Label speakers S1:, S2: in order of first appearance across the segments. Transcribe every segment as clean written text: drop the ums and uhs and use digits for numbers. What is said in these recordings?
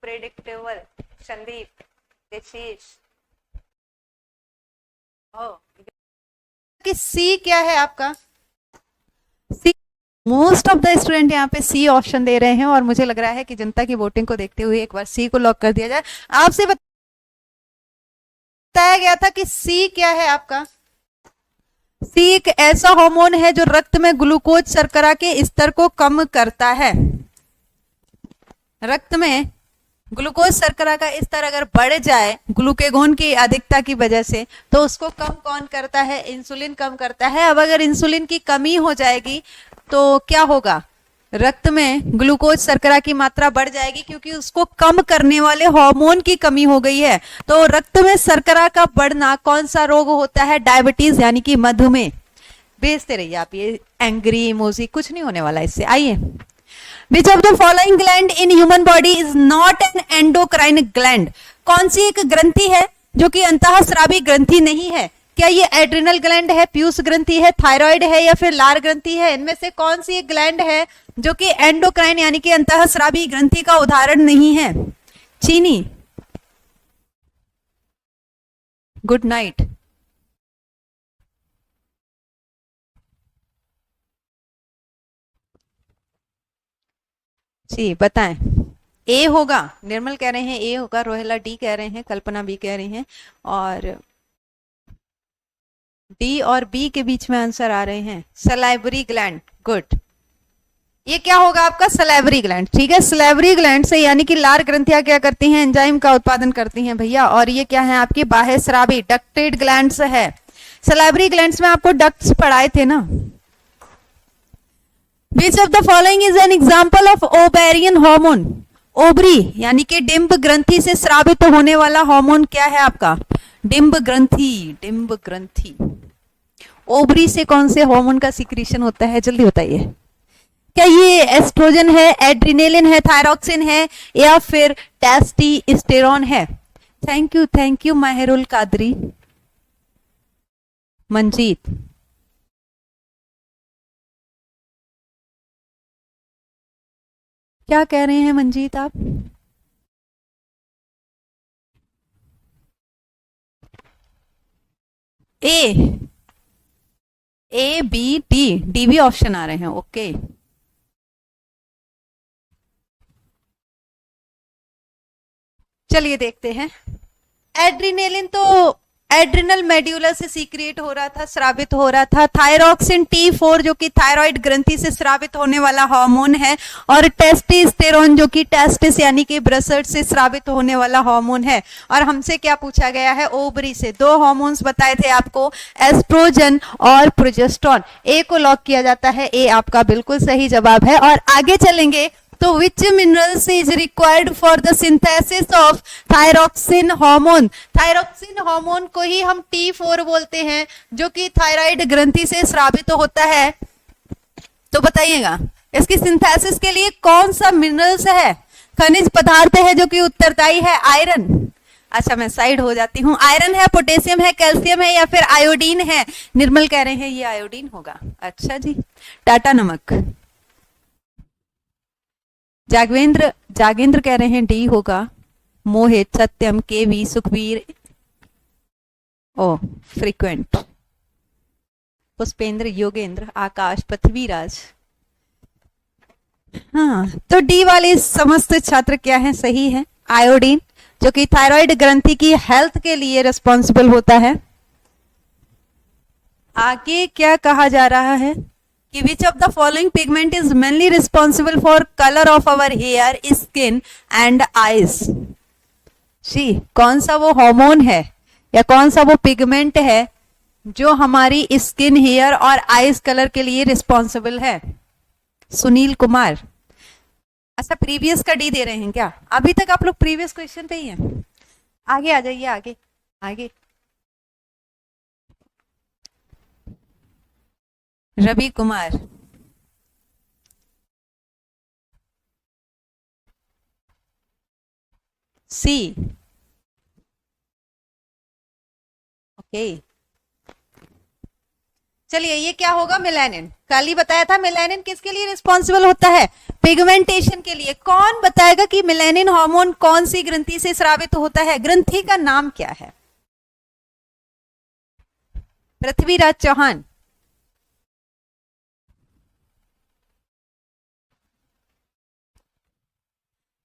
S1: Unpredictable, Sandeep, देशीष। कि सी क्या है आपका? सी, मोस्ट ऑफ द स्टूडेंट यहाँ पे सी ऑप्शन दे रहे हैं और मुझे लग रहा है कि जनता की वोटिंग को देखते हुए एक बार सी को लॉक कर दिया जाए। आपसे बताया गया था कि सी क्या है आपका? सी एक ऐसा हार्मोन है जो रक्त में ग्लूकोज शर्करा के स्तर को कम करता है। रक्त में ग्लूकोज शर्करा का स्तर अगर बढ़ जाए ग्लूकेगोन की अधिकता की वजह से, तो उसको कम कौन करता है? इंसुलिन कम करता है। अब अगर इंसुलिन की कमी हो जाएगी तो क्या होगा? रक्त में ग्लूकोज शर्करा की मात्रा बढ़ जाएगी क्योंकि उसको कम करने वाले हार्मोन की कमी हो गई है। तो रक्त में शर्करा का बढ़ना कौन सा रोग होता है? डायबिटीज यानी कि मधुमेह। भेजते रहिए आप ये एंग्री इमोजी, कुछ नहीं होने वाला इससे। आइए, विच of the following gland in human body is not an endocrine gland? कौन सी एक ग्रंथि है जो कि अंतःस्रावी ग्रंथि नहीं है? क्या ये एड्रिनल ग्लैंड है, पीयूष ग्रंथि है, थायराइड है या फिर लार ग्रंथि है? इनमें से कौन सी एक ग्लैंड है जो कि एंडोक्राइन यानी कि अंतःस्रावी ग्रंथि का उदाहरण नहीं है? चीनी। Good night. जी बताएं। ए होगा, निर्मल कह रहे हैं ए होगा, रोहेला डी कह रहे हैं, कल्पना बी कह रही हैं, और डी और बी के बीच में आंसर आ रहे हैं सलाइवरी ग्लैंड। गुड। ये क्या होगा आपका? Salivary gland. ठीक है, सलाइवरी ग्लैंड से यानी कि लार ग्रंथियां क्या करती हैं? एंजाइम का उत्पादन करती हैं भैया। और ये क्या है आपकी? बाह्य स्रावी डक्टेड ग्लैंड्स है। सलाइवरी ग्लैंड्स में आपको डक्ट्स पढ़ाए थे ना। Which of the following is an example of ovarian hormone? Ovary यानी कि डिंब ग्रंथि से स्रावित होने वाला हार्मोन क्या है आपका? डिंब ग्रंथि। डिंब ग्रंथि। ओबरी से कौन से हार्मोन का सिक्रीशन होता है? जल्दी बताइए। क्या ये एस्ट्रोजन है, एड्रिनेलिन है, थायरॉक्सिन है या फिर टेस्टोस्टेरोन है? Thank you Mahirul Qadri. मंजीत, क्या कह रहे हैं मंजीत आप? ए बी डी, डी भी ऑप्शन आ रहे हैं। ओके, चलिए देखते हैं। एड्रिनेलिन तो एड्रिनल मेड्यूला से सीक्रेट हो रहा था, स्रावित हो रहा था। थायरॉक्सिन T4 जो कि थायराइड ग्रंथि से स्रावित होने वाला हार्मोन है, और टेस्टोस्टेरोन जो कि टेस्टिस यानी कि ब्रसट से स्रावित होने वाला हार्मोन है। और हमसे क्या पूछा गया है? ओवरी से दो हार्मोन्स बताए थे आपको, एस्ट्रोजन और प्रोजेस्टेरोन। ए को लॉक किया जाता है। ए आपका बिल्कुल सही जवाब है। और आगे चलेंगे तो which minerals is required for the synthesis of thyroxine hormone? Thyroxine hormone को ही हम T4 बोलते हैं जो कि थायराइड ग्रंथि से स्रावित होता है। तो बताइएगा इसकी सिंथेसिस के लिए कौन सा मिनरल्स है, खनिज पदार्थ है जो कि उत्तरदायी है? आयरन। अच्छा, मैं साइड हो जाती हूँ। आयरन है, पोटेशियम है, कैल्शियम है या फिर आयोडीन है? निर्मल कह रहे हैं ये आयोडीन होगा। अच्छा जी। टाटा नमक। जागेंद्र कह रहे हैं डी होगा। मोहित, सत्यम, केवी, सुखबीर, ओ फ्रीक्वेंट, पुष्पेंद्र, योगेंद्र, आकाश, पृथ्वीराज। हाँ, तो डी वाले समस्त छात्र क्या है? सही है, आयोडीन, जो कि थायराइड ग्रंथि की हेल्थ के लिए रिस्पॉन्सिबल होता है। आगे क्या कहा जा रहा है कि which of the following pigment is mainly responsible for colour of our hair, skin and eyes? जी, कौन सा वो हार्मोन है या कौन सा वो पिगमेंट है जो हमारी स्किन, हेयर और आईज कलर के लिए रिस्पॉन्सिबल है? सुनील कुमार। अच्छा, प्रीवियस का डी दे रहे हैं क्या? अभी तक आप लोग प्रीवियस क्वेश्चन पे ही हैं। आगे आ जाइए, आगे आगे। रवि कुमार। सी। ओके, चलिए ये क्या होगा, मेलानिन। कल ही बताया था मेलानिन किसके लिए रिस्पॉन्सिबल होता है, पिगमेंटेशन के लिए। कौन बताएगा कि मेलानिन हार्मोन कौन सी ग्रंथि से स्रावित होता है, ग्रंथि का नाम क्या है? पृथ्वीराज चौहान।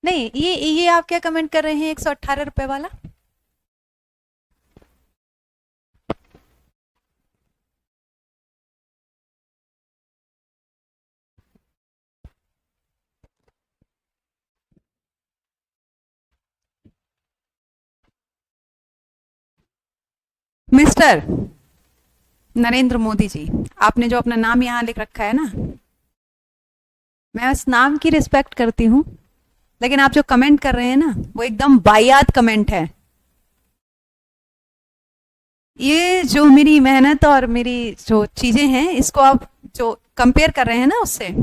S1: नहीं, ये आप क्या कमेंट कर रहे हैं, 118 रुपए वाला? मिस्टर नरेंद्र मोदी जी, आपने जो अपना नाम यहाँ लिख रखा है ना, मैं उस नाम की रिस्पेक्ट करती हूँ, लेकिन आप जो कमेंट कर रहे हैं ना, वो एकदम वाहियात कमेंट है। ये जो मेरी मेहनत और मेरी जो चीजें हैं, इसको आप जो कंपेयर कर रहे हैं ना उससे,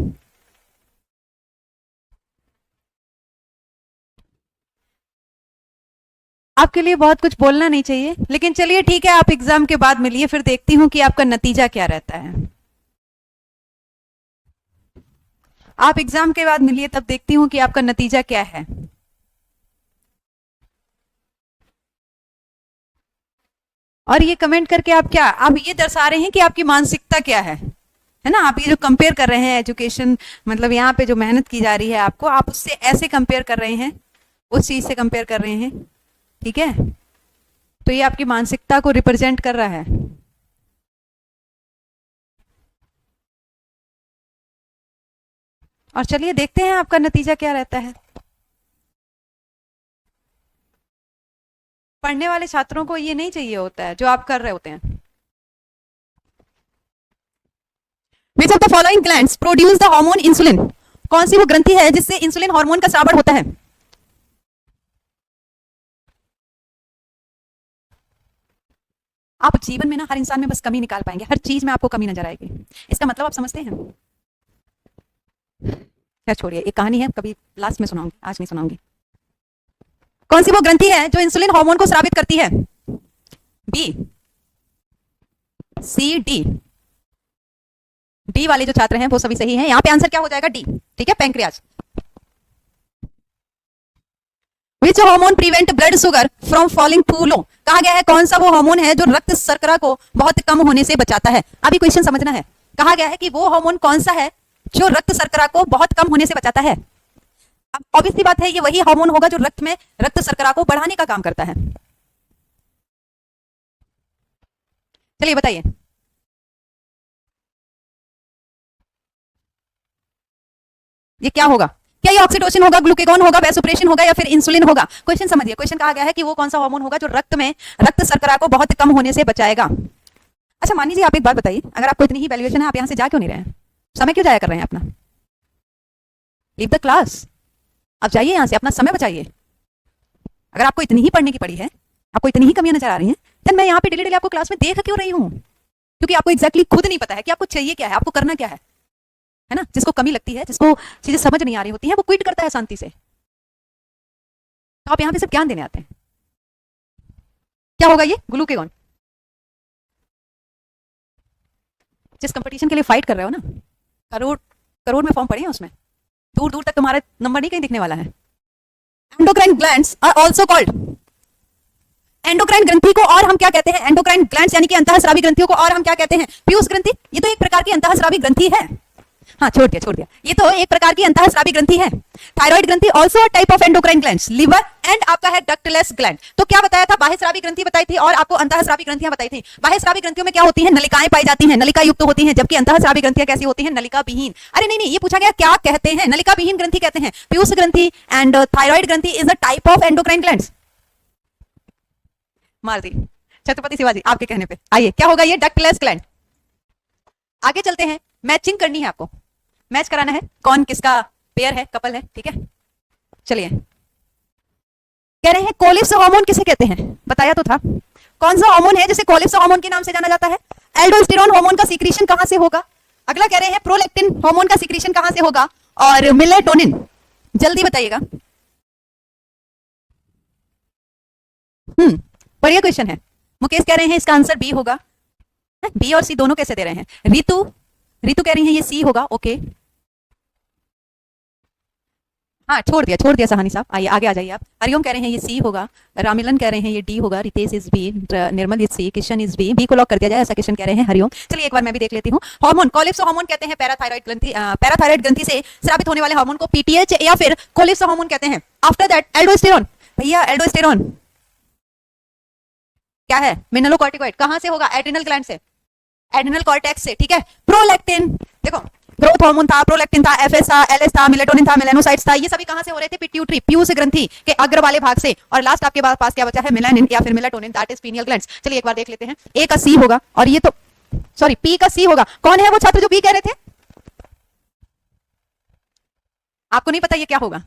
S1: आपके लिए बहुत कुछ बोलना नहीं चाहिए। लेकिन चलिए ठीक है, आप एग्जाम के बाद मिलिए, फिर देखती हूँ कि आपका नतीजा क्या रहता है। आप एग्जाम के बाद मिलिए, तब देखती हूँ कि आपका नतीजा क्या है। और ये कमेंट करके आप क्या, आप ये दर्शा रहे हैं कि आपकी मानसिकता क्या है ना। आप ये जो कंपेयर कर रहे हैं एजुकेशन, मतलब यहाँ पे जो मेहनत की जा रही है आपको, आप उससे ऐसे कंपेयर कर रहे हैं, उस चीज से कंपेयर कर रहे हैं, ठीक है। तो ये आपकी मानसिकता को रिप्रेजेंट कर रहा है। और चलिए देखते हैं आपका नतीजा क्या रहता है। पढ़ने वाले छात्रों को ये नहीं चाहिए होता है जो आप कर रहे होते हैं। Which of the following glands produce the hormone insulin? कौन सी वो ग्रंथि है जिससे इंसुलिन हार्मोन का स्रावण होता है? आप जीवन में ना हर इंसान में बस कमी निकाल पाएंगे, हर चीज में आपको कमी नजर आएगी। इसका मतलब आप समझते हैं? क्या, छोड़िए, एक कहानी है, कभी लास्ट में सुनाऊंगी, आज नहीं सुनाऊंगी। कौन सी वो ग्रंथि है जो इंसुलिन हार्मोन को स्रावित करती है? बी, सी, डी। डी वाले जो छात्र हैं वो सभी सही हैं। यहाँ पे आंसर क्या हो जाएगा? डी, ठीक है, pancreas. Which hormone prevent blood sugar from falling to low? कहा गया है कौन सा वो हार्मोन है जो रक्त शर्करा को बहुत कम होने से बचाता है। अभी क्वेश्चन समझना है, कहा गया है कि वो हार्मोन कौन सा है जो रक्त शर्करा को बहुत कम होने से बचाता है। अब ऑब्वियस सी बात है, ये वही हार्मोन होगा जो रक्त में रक्त शर्करा को बढ़ाने का काम करता है। चलिए बताइए। ये क्या होगा? क्या ये ऑक्सीटोसिन होगा, ग्लूकेगॉन होगा, वैसोप्रेसिन होगा, या फिर इंसुलिन होगा? क्वेश्चन समझिए, क्वेश्चन कहा गया है कि वो कौन सा हार्मोन होगा जो रक्त में रक्त शर्करा को बहुत कम होने से बचाएगा। अच्छा मान लीजिए, आप एक बात बताइए, अगर आपको इतनी ही वैल्यूएशन है, आप यहां से जा क्यों नहीं रहे हैं? समय क्यों जाया कर रहे हैं अपना? लीव द क्लास, आप जाइए यहां से, अपना समय बचाइए। अगर आपको इतनी ही पढ़ने की पड़ी है, आपको इतनी ही कमियां नजर आ रही हैं, देन मैं यहाँ पे डेली डेली आपको क्लास में देख क्यों रही हूँ? क्योंकि आपको एग्जैक्टली खुद नहीं पता है कि आपको चाहिए क्या है, आपको करना क्या है ना। जिसको कमी लगती है, जिसको चीजें समझ नहीं आ रही होती हैं, वो क्विट करता है शांति से। तो आप यहाँ पे सिर्फ ज्ञान देने आते हैं। क्या होगा ये ग्लूकेगॉन? जिस कंपटीशन के लिए फाइट कर रहे हो ना, करोड़ करोड़ में फॉर्म पड़े हैं, उसमें दूर दूर तक तुम्हारा नंबर नहीं कहीं दिखने वाला है। Endocrine glands are also called, endocrine ग्रंथि को और हम क्या कहते हैं? एंडोक्राइन ग्लैंड्स यानी कि अंतःस्रावी ग्रंथियों को और हम क्या कहते हैं? पीयूष ग्रंथि। ये तो एक प्रकार की अंतःस्रावी ग्रंथि है। हाँ, छोड़ दिया, ये तो एक प्रकार की अंतःस्रावी ग्रंथि है। थायराइड ग्रंथि also type of endocrine glands, liver and आपका है डक्टलेस ग्लैंड। तो क्या बताया था? बाह्यस्रावी ग्रंथि बताई थी और आपको अंतःस्रावी ग्रंथियां बताई थी। बाह्यस्रावी ग्रंथियों में क्या होती है? नलिकाएं पाई जाती हैं, नलिका युक्त होती हैं, जबकि अंतःस्रावी ग्रंथियां कैसी होती हैं? नलिका विहीन। अरे नहीं, ये पूछा गया क्या कहते हैं? नलिका विहीन ग्रंथि कहते हैं। पीयूष ग्रंथि एंड थायराइड ग्रंथि is a type of endocrine glands. मार दी छत्रपति शिवाजी आपके कहने पे। आइए, क्या होगा ये? Ductless gland. आगे चलते हैं, मैचिंग करनी है आपको, मैच कराना है कौन किसका पेयर है, कपल है, ठीक है। चलिए, कह रहे हैं कोलिप्स हार्मोन किसे कहते हैं? बताया तो था। कौन सा हार्मोन है जिसे कोलिप्स हार्मोन के नाम से जाना जाता है? एल्डोस्टेरोन हार्मोन का सीक्रेशन कहां से होगा? अगला कह रहे हैं प्रोलैक्टिन हार्मोन का सीक्रेशन कहां से होगा? और मेलेटोनिन, जल्दी बताइएगा। बढ़िया क्वेश्चन है। मुकेश कह रहे हैं इसका आंसर बी होगा। बी और सी दोनों कैसे दे रहे हैं? रितु रितु कह रही है ये सी होगा, ओके। हाँ छोड़ दिया सहानी साहब, आइए आगे आ जाइए आप। हरिओम कह रहे हैं ये सी होगा, रामिलन कह रहे हैं ये डी होगा, Ritesh is B, Nirmal is C, Kishan is B को लॉक कर दिया जाए ऐसा किशन कह रहे हैं। हरिओम। चलिए एक बार मैं भी देख लेती हूँ। हार्मोन, कोलिप्सो हार्मोन कहते हैं पैराथायराइड ग्रंथि से स्रावित होने वाले हार्मोन को पीटीएच या फिर कोलिप्सो हार्मोन कहते हैं। आफ्टर दैट एल्डोस्टेरोन, भैया एल्डोस्टेरोन क्या है? मिनरलोकॉर्टिकॉइड। कहां से होगा? एड्रिनल ग्लैंड से, एड्रिनल कॉर्टेक्स से, ठीक है। प्रोलैक्टिन, देखो ग्रोथ हार्मोन था, प्रोलैक्टिन था, एफएस था, एलएस था, मेलेटोनिन था, मेलानोसाइट्स था, ये सभी कहां से हो रहे थे? पिट्यूटरी, पीयूष ग्रंथि के अग्र वाले भाग से। और लास्ट आपके पास क्या बचा है? मेलानिन या फिर melatonin, that is pineal glands. चलिए एक बार देख लेते हैं। ए का सी होगा और ये तो सॉरी पी का सी होगा। कौन है वो छात्र जो बी कह रहे थे? आपको नहीं पता ये क्या होगा?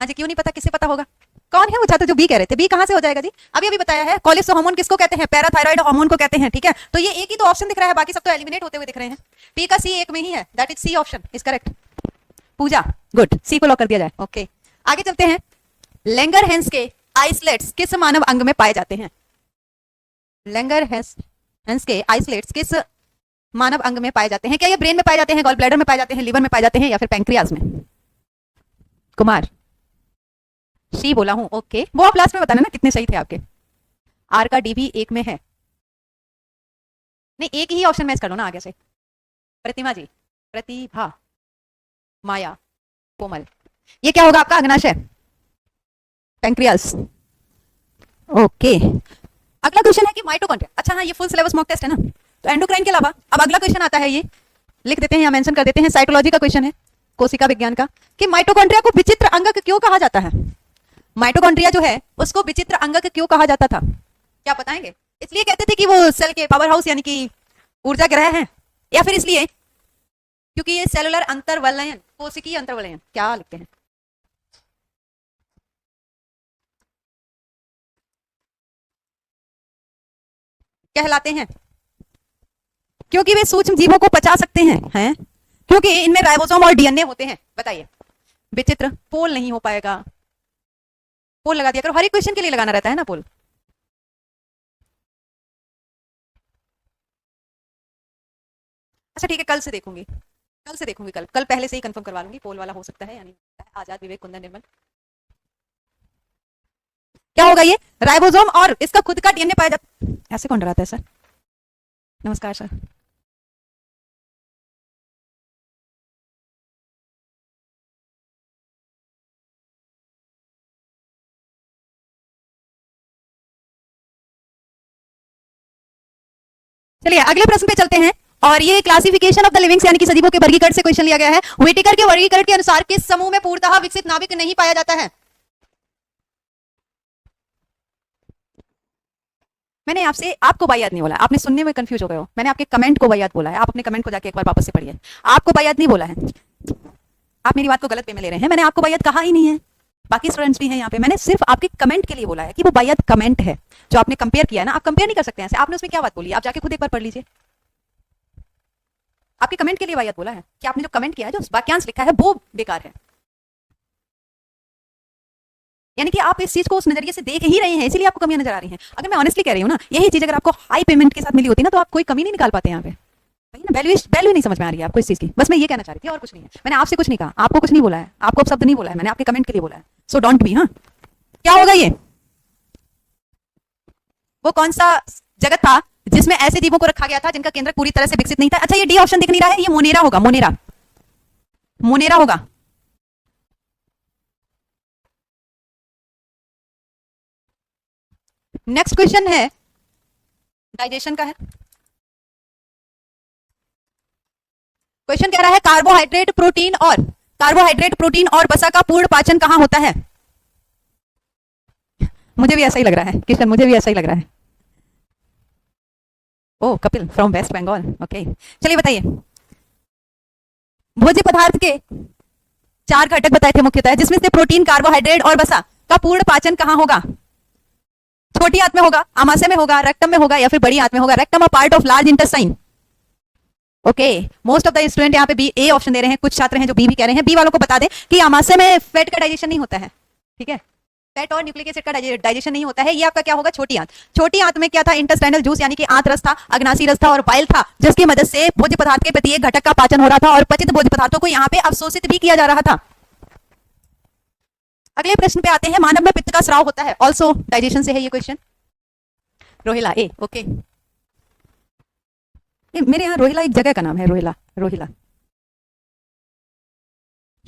S1: हाँ जी, क्यों नहीं पता? किसे पता होगा? कौन है वो छात्र जो बी कह रहे थे? बी कहां से हो जाएगा जी? अभी अभी बताया है, कोलिप्सो हार्मोन किसको कहते हैं? पैराथायराइड हार्मोन को कहते हैं, ठीक है। तो ये एक ही तो ऑप्शन दिख रहा है, बाकी सब तो एलिमिनेट होते हुए दिख रहे हैं। पी का सी एक में ही है, that is C option is correct. Pooja, good, C को लॉक कर दिया जाए, ओके। आगे चलते हैं। लैंगरहैंस के आइसलेट्स किस मानव अंग में पाए जाते हैं? लैंगरहैंस के आइसलेट्स किस मानव अंग में पाए जाते हैं? क्या ये ब्रेन में पाए जाते हैं, गॉल ब्लैडर में पाए जाते हैं, लिवर में पाए जाते हैं या फिर पैंक्रियाज में? कुमार, सी बोला हूं, ओके। वो आप लास्ट में बताना ना कितने सही थे आपके। आर का डी भी एक में है, नहीं एक ही ऑप्शन मैच कर लो ना आगे से। प्रतिमा जी, प्रतिभा, माया, कोमल, ये क्या होगा आपका? अग्नाशय, पैंक्रियास, ओके। अगला क्वेश्चन है कि माइटोकॉन्ड्रिया, अच्छा हाँ ये फुल सिलेबस मॉक टेस्ट है ना, तो एंडोक्राइन के अलावा अब अगला क्वेश्चन आता है, ये लिख देते हैं या मेंशन कर देते हैं, साइटोलॉजी का क्वेश्चन है, कोशिका विज्ञान का, कि माइटोकॉन्ड्रिया को विचित्र अंगक क्यों कहा जाता है? माइटोकॉन्ड्रिया जो है उसको विचित्र अंगक क्यों कहा जाता था? क्या बताएंगे? इसलिए कहते थे कि वो सेल के पावर हाउस यानी कि ऊर्जा ग्रह है, या फिर इसलिए क्योंकि ये सेलुलर अंतर्वलयन, कोशिकीय अंतर्वलयन क्या लिखते हैं, कहलाते हैं? क्योंकि वे सूक्ष्म जीवों को पचा सकते हैं, क्योंकि इनमें राइबोसोम और डीएनए होते हैं। बताइए, विचित्र पोल नहीं हो पाएगा, पोल लगा दिया करो, हर एक क्वेश्चन के लिए लगाना रहता है ना पोल। अच्छा ठीक है, कल से देखूंगी, कल पहले से ही कंफर्म करवा लूंगी, पोल वाला हो सकता है या नहीं। आजाद, विवेक, कुंदन, निर्मल, क्या होगा ये? राइबोसोम और इसका खुद का डीएनए पाया जाता। ऐसे कौन डराता है सर? नमस्कार सर। चलिए अगले प्रश्न पे चलते हैं, और ये क्लासिफिकेशन ऑफ द लिविंग्स यानी कि सजीवों के वर्गीकरण से क्वेश्चन लिया गया है। व्हिटेकर के वर्गीकरण के अनुसार किस समूह में पूर्णतः विकसित नाभिक नहीं पाया जाता है? मैंने आपसे आपको बायात नहीं बोला, आपने सुनने में कंफ्यूज हो गए हो, मैंने आपके कमेंट को बायात बोला है। आप अपने कमेंट को जाके एक बार वापस से पढ़िए, आपको बायात नहीं बोला है, आप मेरी बात को गलत वे में ले रहे हैं। मैंने आपको बायात कहा ही नहीं है, बाकी स्टूडेंट्स भी हैं यहाँ पे, मैंने सिर्फ आपके कमेंट के लिए बोला है कि वो बायात कमेंट है जो आपने कंपेयर किया है ना, आप कंपेयर नहीं कर सकते हैं। आपने उसमें क्या बात बोली, आप जाके खुद एक बार पढ़ लीजिए। आपके कमेंट के लिए बायात बोला है कि आपने जो कमेंट किया है, जो वाक्यांश लिखा है वो बेकार है, यानी कि आप इस चीज को उस नजरिए से देख ही रहे हैं, इसीलिए आपको कमियां नजर आ रही हैं। अगर मैं ऑनेस्टली कह रही हूँ ना, यही चीज अगर आपको हाई पेमेंट के साथ मिली होती ना, तो आप कोई कमी नहीं निकाल पाते यहाँ पे। वैल्यू नहीं समझ में आ रही है आपको इस चीज की, बस मैं ये कहना चाह रही थी और कुछ नहीं है। मैंने आपसे कुछ नहीं कहा, आपको कुछ नहीं बोला है, आपको शब्द नहीं बोला है, मैंने आपके कमेंट के लिए बोला है। सो डोंट बी, हाँ क्या होगा ये? वो कौन सा जगत था जिसमें ऐसे जीवों को रखा गया था जिनका केंद्र पूरी तरह से विकसित नहीं था? अच्छा ये डी ऑप्शन दिख नहीं रहा है, ये मोनेरा होगा, मोनेरा होगा। नेक्स्ट क्वेश्चन है डाइजेशन का है। क्वेश्चन कह रहा है कार्बोहाइड्रेट प्रोटीन और वसा का पूर्ण पाचन कहां होता है? मुझे भी ऐसा ही लग रहा है किशन, मुझे भी ऐसा ही लग रहा है। ओ Kapil from West Bengal, okay. चलिए बताइए, भोज्य पदार्थ के 4 घटक बताए थे मुख्यतः, जिसमें से प्रोटीन, कार्बोहाइड्रेट और वसा का पूर्ण पाचन कहां होगा? छोटी आंत में होगा, आमाशय में होगा, रेक्टम में होगा या फिर बड़ी आंत में होगा? Rectum a part of large intestine, okay. Most of the student यहाँ पे बी ए ऑप्शन दे रहे हैं, कुछ छात्र हैं जो बी भी कह रहे हैं। बी वालों को बता दें कि आमाशय में फैट का डाइजेशन नहीं होता है, ठीक है, फैट और न्यूक्लिक एसिड का डाइजेशन नहीं होता है। ये आपका क्या होगा, छोटी आंत। छोटी आंत में क्या था, इंटेस्टाइनल जूस यानी कि आंत रस था, अग्नाशी रस था और बाइल था, जिसकी मदद से भोज्य पदार्थ के प्रत्येक घटक का पाचन हो रहा था और पचित भोज्य पदार्थों को यहाँ पे अवशोषित भी किया जा रहा था। अगले प्रश्न पे आते हैं, मानव में पित्त का स्राव होता है, ऑल्सो डाइजेशन से है ये क्वेश्चन। रोहिला ए, ओके। मेरे यहाँ रोहिला एक जगह का नाम है, रोहिला, रोहिला।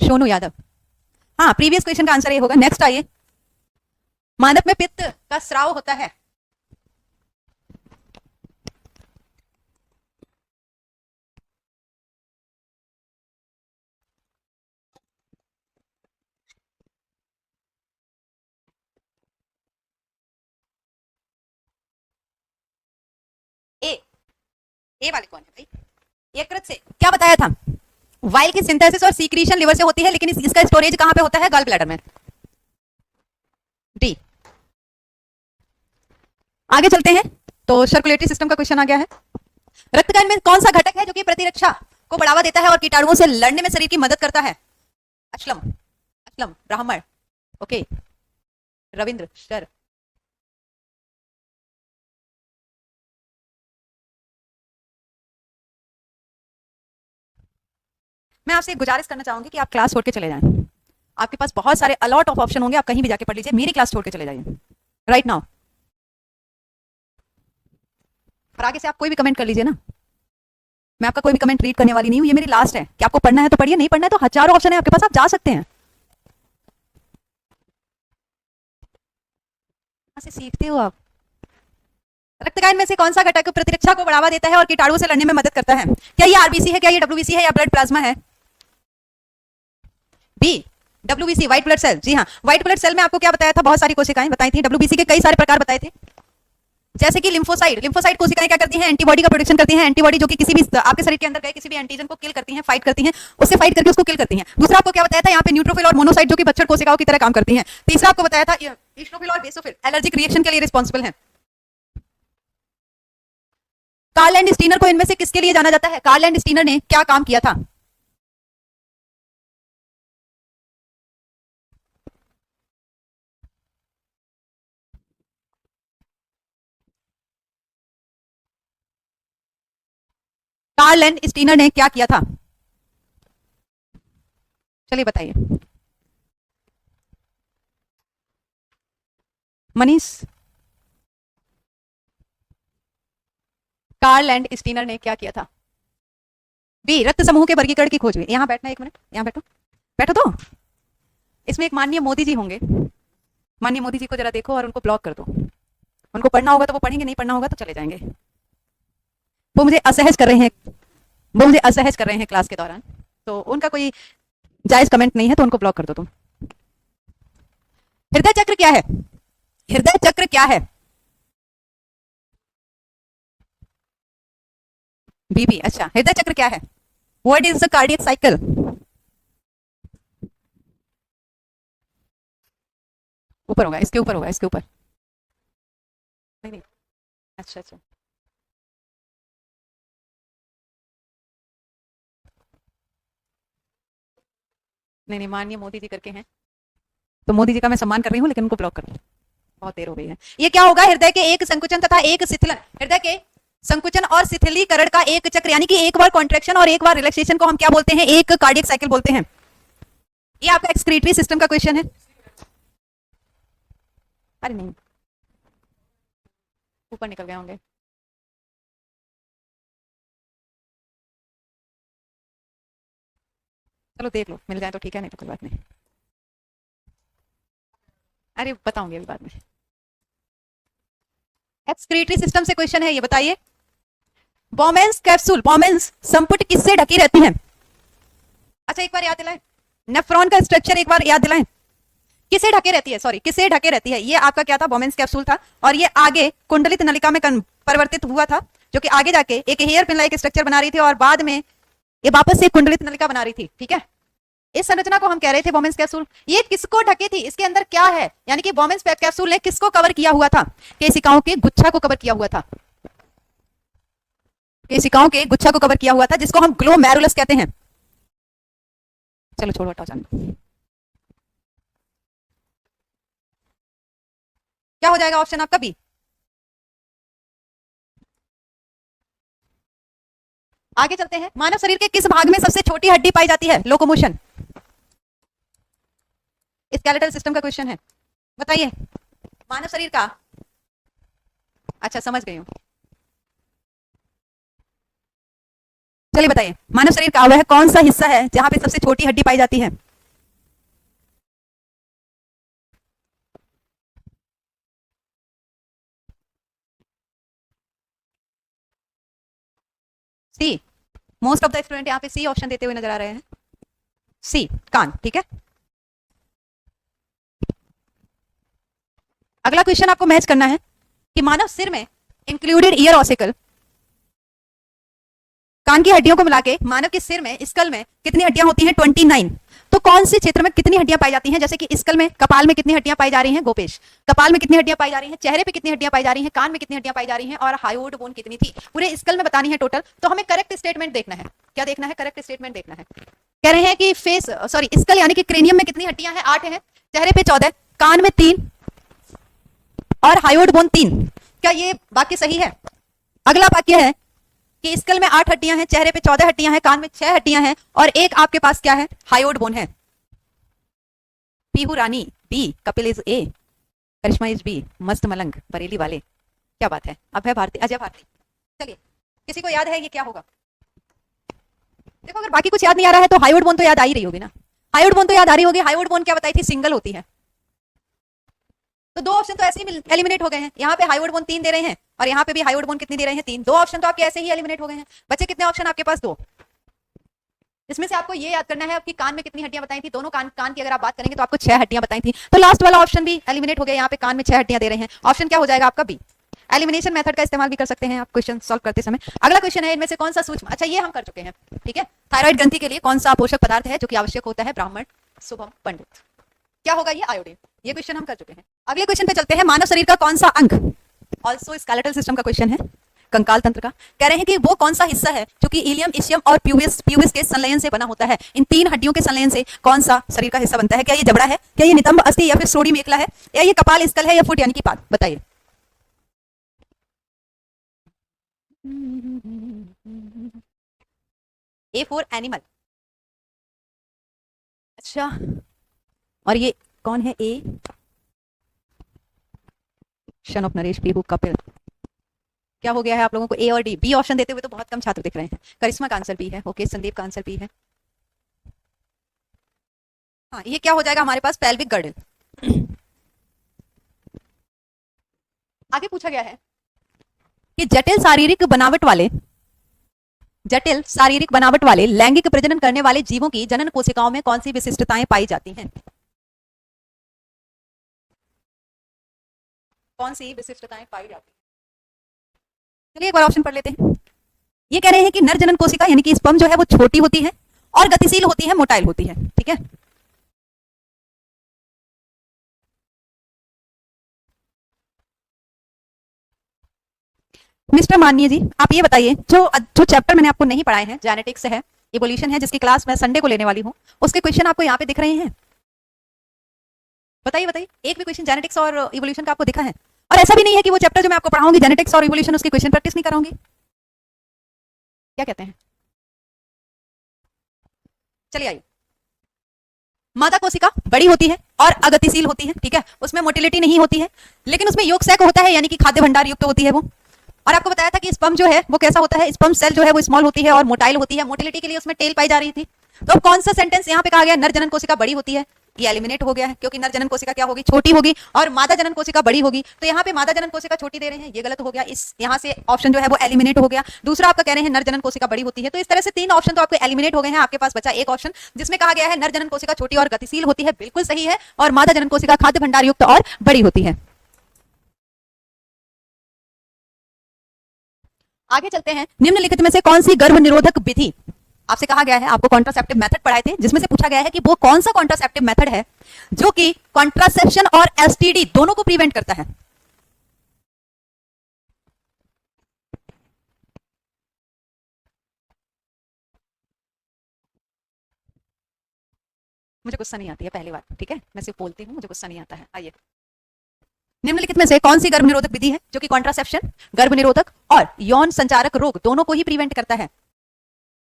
S1: सोनू यादव, हाँ प्रीवियस क्वेश्चन का आंसर ये होगा। नेक्स्ट आइए, मानव में पित्त का स्राव होता है। ए, ए वाले कौन है भाई, यकृत से। क्या बताया था, वाइल की सिंथेसिस और सीक्रीशन लिवर से होती है, लेकिन इसका स्टोरेज कहां पे होता है, गॉल ब्लैडर में। डी। आगे चलते हैं, तो सर्कुलेटरी सिस्टम का क्वेश्चन आ गया है। रक्तकण में कौन सा घटक है जो कि प्रतिरक्षा को बढ़ावा देता है और कीटाणुओं से लड़ने में शरीर की मदद करता है। अश्लम, अश्लम, ब्राह्मण, ओके। रविंद्र सर, मैं आपसे गुजारिश करना चाहूंगी कि आप क्लास छोड़ के चले जाएं। आपके पास बहुत सारे अलॉट ऑफ ऑप्शन होंगे, आप कहीं भी जाके पढ़ लीजिए, मेरी क्लास छोड़ के चले जाइए राइट नाउ। और आगे से आप कोई भी कमेंट कर लीजिए ना, मैं आपका कोई भी कमेंट रीड करने वाली नहीं हूं, ये मेरी लास्ट है कि आपको पढ़ना है तो पढ़िए, नहीं पढ़ना है तो हजारों ऑप्शन है आपके पास, आप जा सकते हैं। से सीखते हो आप। रक्तकण में से कौन सा घटक प्रतिरक्षा को बढ़ावा देता है और कीटाणुओं से लड़ने में मदद करता है। क्या ये आरबीसी है, क्या ये डब्ल्यूबीसी है, या ब्लड प्लाज्मा है। B, WBC, white blood cell. जी हाँ, व्हाइट ब्लड सेल में आपको क्या बताया था, बहुत सारी कोशिकाएं बताई थी। डब्ल्यूबीसी के कई सारे प्रकार बताए थे, जैसे कि लिम्फोसाइट। लिम्फोसाइट कोशिकाएं क्या करती हैं, एंटीबॉडी का प्रोडक्शन करती हैं। एंटीबॉडी जो कि किसी भी आपके शरीर के अंदर गए किसी भी एंटीजन को किल करती हैं, फाइट करती हैं, उससे फाइट करके उसको किल करती हैं। दूसरा आपको क्या बताया था, यहाँ पे न्यूट्रोफिल और मोनोसाइट जो कि बच्चर कोशिकाओं की तरह काम करती हैं। तीसरा आपको बताया था ईस्नोफिल और बेसोफिल एलर्जिक रिएक्शन के लिए रिस्पॉन्सिबल है। कार्ल एंड स्टीनर को इनमें से किसके लिए जाना जाता है, कार्ल एंड स्टीनर ने क्या काम किया था। कार्ल एंड स्टीनर ने क्या किया था, चलिए बताइए। मनीष, कार्ल एंड स्टीनर ने क्या किया था। बी, रक्त समूह के वर्गीकरण की खोज हुई। यहां बैठना, एक मिनट यहां बैठो, बैठो तो। इसमें एक माननीय मोदी जी होंगे, माननीय मोदी जी को जरा देखो और उनको ब्लॉक कर दो। उनको पढ़ना होगा तो वो पढ़ेंगे, नहीं पढ़ना होगा तो चले जाएंगे। वो मुझे असहज कर रहे हैं, वो मुझे असहज कर रहे हैं क्लास के दौरान, तो उनका कोई जायज कमेंट नहीं है, तो उनको ब्लॉक कर दो तुम। हृदय चक्र क्या है, हृदय चक्र क्या है। बीबी, अच्छा, हृदय चक्र क्या है। What is the cardiac cycle. ऊपर होगा, इसके ऊपर होगा, इसके ऊपर। नहीं नहीं, अच्छा अच्छा, नहीं नहीं, माननीय मोदी जी करके हैं, तो मोदी जी का मैं सम्मान कर रही हूँ, लेकिन उनको ब्लॉक कर दो, बहुत देर हो गई है। ये क्या होगा, हृदय के एक संकुचन तथा एक शिथिलन, हृदय के संकुचन और शिथिलीकरण का एक चक्र, यानी कि एक बार कॉन्ट्रेक्शन और एक बार रिलैक्सेशन को हम क्या बोलते हैं, एक कार्डियक साइकिल बोलते हैं। ये आपका एक्सक्रीटरी सिस्टम का क्वेश्चन है। अरे नहीं, ऊपर निकल गए होंगे। चलो देख लो, मिल जाए तो ठीक है, नहीं तो कोई बात नहीं। अरे बताऊंगी अभी बाद में। एक्सक्रीटरी सिस्टम से क्वेश्चन है, ये बताइए। बॉमेंस कैप्सूल, बॉमेंस संपुट किससे ढकी रहती है। अच्छा एक बार याद दिलाएं, नेफ्रॉन का स्ट्रक्चर एक बार याद दिलाएं, किसे ढके रहती है, सॉरी किसे ढके रहती है। ये आपका क्या था, बॉमेंस कैप्सूल था, और ये आगे कुंडलित नलिका में परिवर्तित हुआ था, जो कि आगे जाके एक हेयर पिन लाइक स्ट्रक्चर बना रही थी, और बाद में ये वापस से कुंडलित नलिका बना रही थी। ठीक है, इस संरचना को हम कह रहे थे बॉमेंस कैप्सूल। ये किसको ढकी थी, इसके अंदर क्या है, यानी कि बॉमेंस कैप्सूल ने किसको कवर किया हुआ था, केशिकाओं के गुच्छा को कवर किया हुआ था, केशिकाओं के गुच्छा को कवर किया हुआ था, जिसको हम ग्लोमेरुलस कहते हैं। चलो छोड़ो, हटाओ, जानो। क्या हो जाएगा ऑप्शन आपका बी। आगे चलते हैं, मानव शरीर के किस भाग में सबसे छोटी हड्डी पाई जाती है? लोकोमोशन, स्केलेटल सिस्टम का क्वेश्चन है, बताइए। मानव शरीर का, अच्छा समझ गई हूँ, चलिए बताइए, मानव शरीर का वह कौन सा हिस्सा है जहां पे सबसे छोटी हड्डी पाई जाती है? सी। मोस्ट ऑफ द स्टूडेंट यहाँ पे सी ऑप्शन देते हुए नजर आ रहे हैं। सी, कान, ठीक है। अगला क्वेश्चन आपको मैच करना है कि मानव सिर में इंक्लूडेड ईयर ऑसिकल, कान की हड्डियों को मिला के मानव के सिर में, स्कल में कितनी हड्डियां होती हैं? 29। तो कौन से क्षेत्र में कितनी हड्डियां पाई जाती हैं? जैसे कि स्कल में, कपाल में कितनी हड्डियां पाई जा रही हैं? गोपेश, कपाल में कितनी हड्डियां पाई जा रही हैं? चेहरे पे कितनी हड्डियां पाई जा रही हैं? कान में कितनी हड्डियां पाई जा रही हैं? और हायोइड बोन कितनी थी? पूरे स्कल में बतानी है टोटल। तो हमें करेक्ट स्टेटमेंट देखना है। क्या देखना है? करेक्ट स्टेटमेंट देखना है। कह रहे हैं कि फेस, सॉरी, स्कल यानी कि क्रेनियम में कितनी हड्डियां हैं? 8 हैं, चेहरे पे 14, कान में 3 और हायोइड बोन 3। क्या ये वाक्य सही है? अगला वाक्य है कि स्कल में 8 हड्डियां हैं, चेहरे पे 14 हड्डियां हैं, कान में 6 हड्डियां हैं और एक आपके पास क्या है? हायोइड बोन है। Pihu Rani B, Kapil is A, Karishma is B, मस्त मलंग बरेली वाले। क्या बात है। अभय भारती, अजय भारती। चलिए, किसी को याद है ये क्या होगा? देखो, अगर बाकी कुछ याद नहीं आ रहा है तो हायोइड बोन तो याद आ ही रही होगी ना। हायोइड बोन तो याद आ रही होगी। हायोइड बोन क्या बताई थी? सिंगल होती है। तो दो ऑप्शन तो ऐसे ही एलिमिनेट हो गए हैं। यहाँ पे हायोइड बोन 3 दे रहे हैं और यहाँ पे भी हायोइड बोन कितनी दे रहे हैं? 3। दो ऑप्शन तो आपके ऐसे ही एलिमिनेट हो गए हैं। बच्चे कितने ऑप्शन आपके पास? 2। इसमें से आपको ये याद करना है आपकी कान में कितनी हड्डियां बताई थी। दोनों कान की अगर आप बात करेंगे तो आपको 6 हड्डियां बताई थी। तो लास्ट वाला ऑप्शन भी एलिमिनेट हो गया। यहाँ पे कान में 6 हड्डियां दे रहे हैं। ऑप्शन क्या हो जाएगा आपका? बी। एलिमिनेशन मेथड का इस्तेमाल भी कर सकते हैं आप क्वेश्चन सॉल्व करते समय। अगला क्वेश्चन है, इनमें से कौन सा सूक्ष्म, अच्छा ये हम कर चुके हैं, ठीक है। थायराइड ग्रंथि के लिए कौन सा पोषक पदार्थ है जो कि आवश्यक होता है? ब्राह्मण, शुभम, पंडित। क्या होगा ये? आयोडीन। ये क्वेश्चन हम कर चुके हैं। अगले क्वेश्चन पे चलते हैं। मानव शरीर का कौन सा अंग, ऑल्सो स्केलेटल सिस्टम का क्वेश्चन है, कंकाल तंत्र का, कह रहे हैं कि वो कौन सा हिस्सा है जो कि इलियम, इशियम और प्यूबिस के संलयन से बना होता है? इन 3 हड्डियों के संलयन से कौन सा शरीर का हिस्सा बनता है? क्या ये जबड़ा है, क्या ये नितंब अस्थि, या फिर सोडी मेखला है, या ये कपाल स्कल है, या फुट यानी कि पाद? बताइए। A for animal. अच्छा, और ये कौन है? ए, शन ऑफ नरेश, पीहू, कपिल। क्या हो गया है आप लोगों को? ए और डी। बी ऑप्शन देते हुए तो बहुत कम छात्र दिख रहे हैं। करिश्मा का आंसर बी है। ओके, संदीप का आंसर बी है। हाँ, ये क्या हो जाएगा हमारे पास? Pelvic girdle. आगे पूछा गया है कि जटिल शारीरिक बनावट वाले लैंगिक प्रजनन करने वाले जीवों की जनन कोशिकाओं में कौन सी विशिष्टताएं पाई जाती हैं? कौन सी विशिष्टताएं पाई जाती हैं? चलिए एक बार ऑप्शन पढ़ लेते हैं। ये कह रहे हैं कि नर जनन कोशिका यानी कि स्पर्म जो है वो छोटी होती है और गतिशील होती है, मोटाइल होती है, ठीक है। मिस्टर माननीय जी, आप ये बताइए, जो जो चैप्टर मैंने आपको नहीं पढ़ाए हैं, जेनेटिक्स है, इवोल्यूशन है, जिसकी क्लास मैं संडे को लेने वाली हूँ, उसके क्वेश्चन आपको यहाँ पे दिख रहे हैं? बताइए बताइए, एक भी क्वेश्चन जेनेटिक्स और इवोल्यूशन का आपको दिखा है? और ऐसा भी नहीं है कि वो चैप्टर जो मैं आपको पढ़ाऊंगी जेनेटिक्स और इवोल्यूशन, उसके क्वेश्चन प्रैक्टिस नहीं कराऊंगी। क्या कहते हैं? चलिए आइए। मादा कोशिका बड़ी होती है और अगतिशील होती है, ठीक है, उसमें मोटिलिटी नहीं होती है, लेकिन उसमें योग सैक होता है, यानी कि खाद्य भंडार युक्त होती है वो। और आपको बताया था कि स्पर्म जो है वो कैसा होता है? स्पर्म सेल जो है वो स्मॉल होती है और मोटाइल होती है। मोटिलिटी के लिए उसमें टेल पाई जा रही थी। तो अब कौन सा सेंटेंस यहाँ पे कहा गया? नर जनन कोशिका बड़ी होती है, ये एलिमिनेट हो गया है, क्योंकि नर जनन कोशिका क्या होगी? छोटी होगी, और मादा जनन कोशिका बड़ी होगी। तो यहाँ पे मादा जनन कोशिका छोटी दे रहे हैं, ये गलत हो गया। इस यहाँ से ऑप्शन जो है वो एलिमिनेट हो गया। दूसरा आपका कह रहे हैं नर जनन कोशिका बड़ी होती है। तो इस तरह से 3 ऑप्शन तो आपके एलिमिनेट हो गए हैं। आपके पास बचा एक ऑप्शन जिसमें कहा गया है नर जनन कोशिका छोटी और गतिशील होती है, बिल्कुल सही है, और मादा जनन कोशिका खाद्य भंडार युक्त और बड़ी होती है। आगे चलते हैं। निम्नलिखित में से कौन सी गर्भ निरोधक विधि, आपसे कहा गया है, आपको कॉन्ट्रासेप्टिव मेथड पढ़ाए थे, जिसमें से पूछा गया है कि वो कौन सा कॉन्ट्रासेप्टिव मेथड है जो कि कॉन्ट्रासेप्शन और एसटीडी दोनों को प्रिवेंट करता है? मुझे गुस्सा नहीं आती है, पहली बात, ठीक है, मैं सिर्फ बोलती हूँ, मुझे गुस्सा नहीं आता है। आइए, निम्नलिखित में से कौन सी गर्भ निरोधक विधि है जो कि कॉन्ट्रासेप्शन, गर्भ निरोधक और यौन संचारक रोग दोनों को ही प्रिवेंट करता है?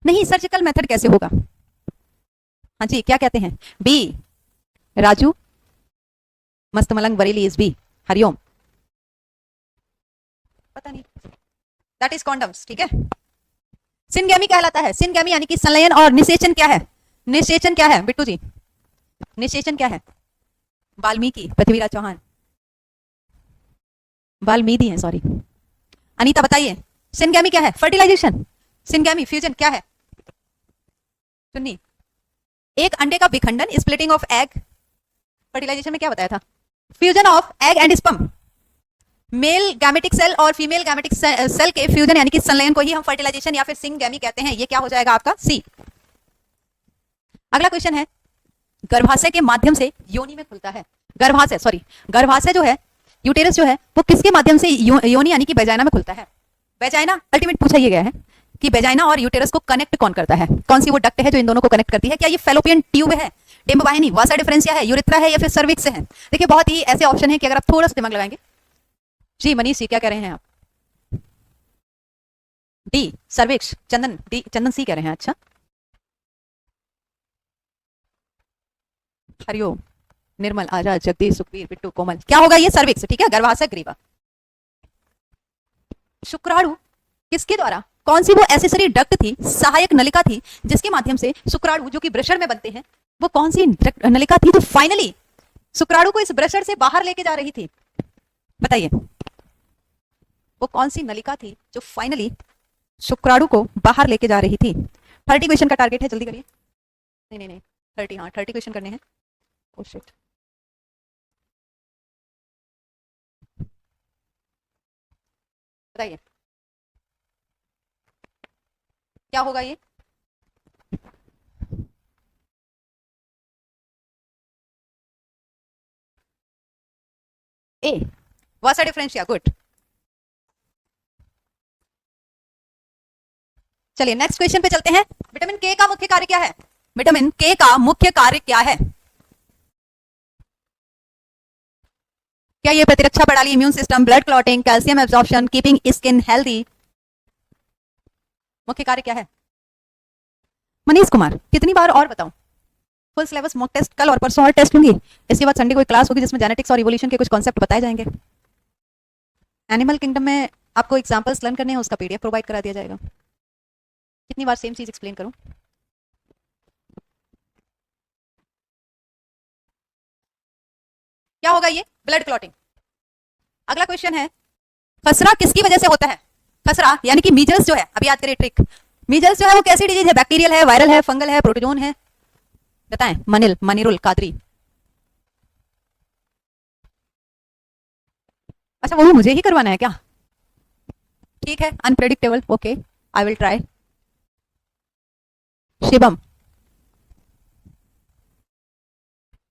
S1: नहीं, सर्जिकल मेथड कैसे होगा? हाँ जी, क्या कहते हैं? बी राजू, मस्त मलंग बरेली इज बी, हरिओम। पता नहीं, दैट इज कॉन्डम्स, ठीक है। सिनगैमी कहलाता है, सिनगैमी यानी कि संलयन, और निषेचन क्या है? निषेचन क्या है बिट्टू जी? निषेचन क्या है? वाल्मीकि, पृथ्वीराज चौहान, वाल्मीकि है, सॉरी। अनीता बताइए, सिनगैमी क्या है? फर्टिलाइजेशन। सिनगैमी फ्यूजन क्या है? सुनिए, एक अंडे का विखंडन, स्प्लिटिंग ऑफ एग। फर्टिलाइजेशन में क्या बताया था? Fusion of egg and sperm. Male gametic cell और फीमेल गैमेटिक सेल के फ्यूजन यानी कि संलयन को ही हम फर्टिलाइजेशन या फिर सिनगैमी कहते हैं। ये क्या हो जाएगा आपका? सी। अगला क्वेश्चन है, गर्भाशय के माध्यम से योनि में खुलता है। गर्भाशय, सॉरी, गर्भाशय जो है, यूटेरस जो है, वो किसके माध्यम से योनि यानी कि वेजाइना में खुलता है? वेजाइना अल्टीमेट पूछा ये गया है कि वेजाइना और यूटेरस को कनेक्ट कौन करता है? कौन सी वो डक्ट है जो इन दोनों को कनेक्ट करती है? क्या ये फेलोपियन ट्यूब है, डिम्बवाहिनी, वासा डिफरेंसिया है, यूरेथ्रा है, या फिर सर्विक्स है? देखिए, बहुत ही ऐसे ऑप्शन है कि अगर आप थोड़ा सा दिमाग लगाएंगे। जी मनीष जी, क्या कह रहे हैं आप? D cervix. Chandan D, Chandan C कह रहे हैं। अच्छा, हरिओम, निर्मल, आजाद, जगदीश, सुखबीर, बिट्टू, कोमल, क्या होगा ये? सर्विक्स, ठीक है। गर्भाशय ग्रीवा। शुक्राणु किसके द्वारा, कौन सी वो एसेसरी डक्ट थी, सहायक नलिका थी, जिसके माध्यम से शुक्राणु जो कि ब्रशर में बनते हैं, वो कौन सी नलिका थी जो फाइनली शुक्राणु को इस ब्रशर से बाहर लेके जा रही थी? बताइए, वो कौन सी नलिका थी जो फाइनली शुक्राणु को बाहर लेके जा रही थी? 30 क्वेश्चन का टारगेट है, जल्दी करिए। नहीं नहीं नहीं, 30, हाँ 30 क्वेश्चन करने हैं। ओ शिट, बताइए क्या होगा ये? ए वासा डिफरेंशिया, गुड। चलिए नेक्स्ट क्वेश्चन पे चलते हैं। विटामिन के का मुख्य कार्य क्या है? विटामिन के का मुख्य कार्य क्या है? क्या ये प्रतिरक्षा प्रणाली, immune system, blood clotting, calcium absorption, keeping skin healthy? मुख्य कार्य क्या है? मनीष कुमार, कितनी बार और बताऊं? फुल सिलेबस मॉक टेस्ट कल और परसों और टेस्ट होंगी। इसके बाद संडे को एक क्लास होगी जिसमें जेनेटिक्स और इवोल्यूशन के कुछ कॉन्सेप्ट बताए जाएंगे। एनिमल किंगडम में आपको एग्जांपल्स लर्न करने हैं, उसका पीडीएफ प्रोवाइड करा दिया जाएगा। कितनी बार सेम चीज एक्सप्लेन करूं? क्या होगा ये? Blood clotting. अगला क्वेश्चन है, खसरा किसकी वजह से होता है? खसरा यानी कि मीजल्स जो है, अभी याद करिए ट्रिक। मीजल्स जो है वो कैसी डिजीज है? बैक्टीरियल है, वायरल है, फंगल है, प्रोटोजोन है? बताएं। मनिल, मनिरुल कादरी। अच्छा, वो भी मुझे ही करवाना है क्या? ठीक है, unpredictable, okay, I will try. Shivam,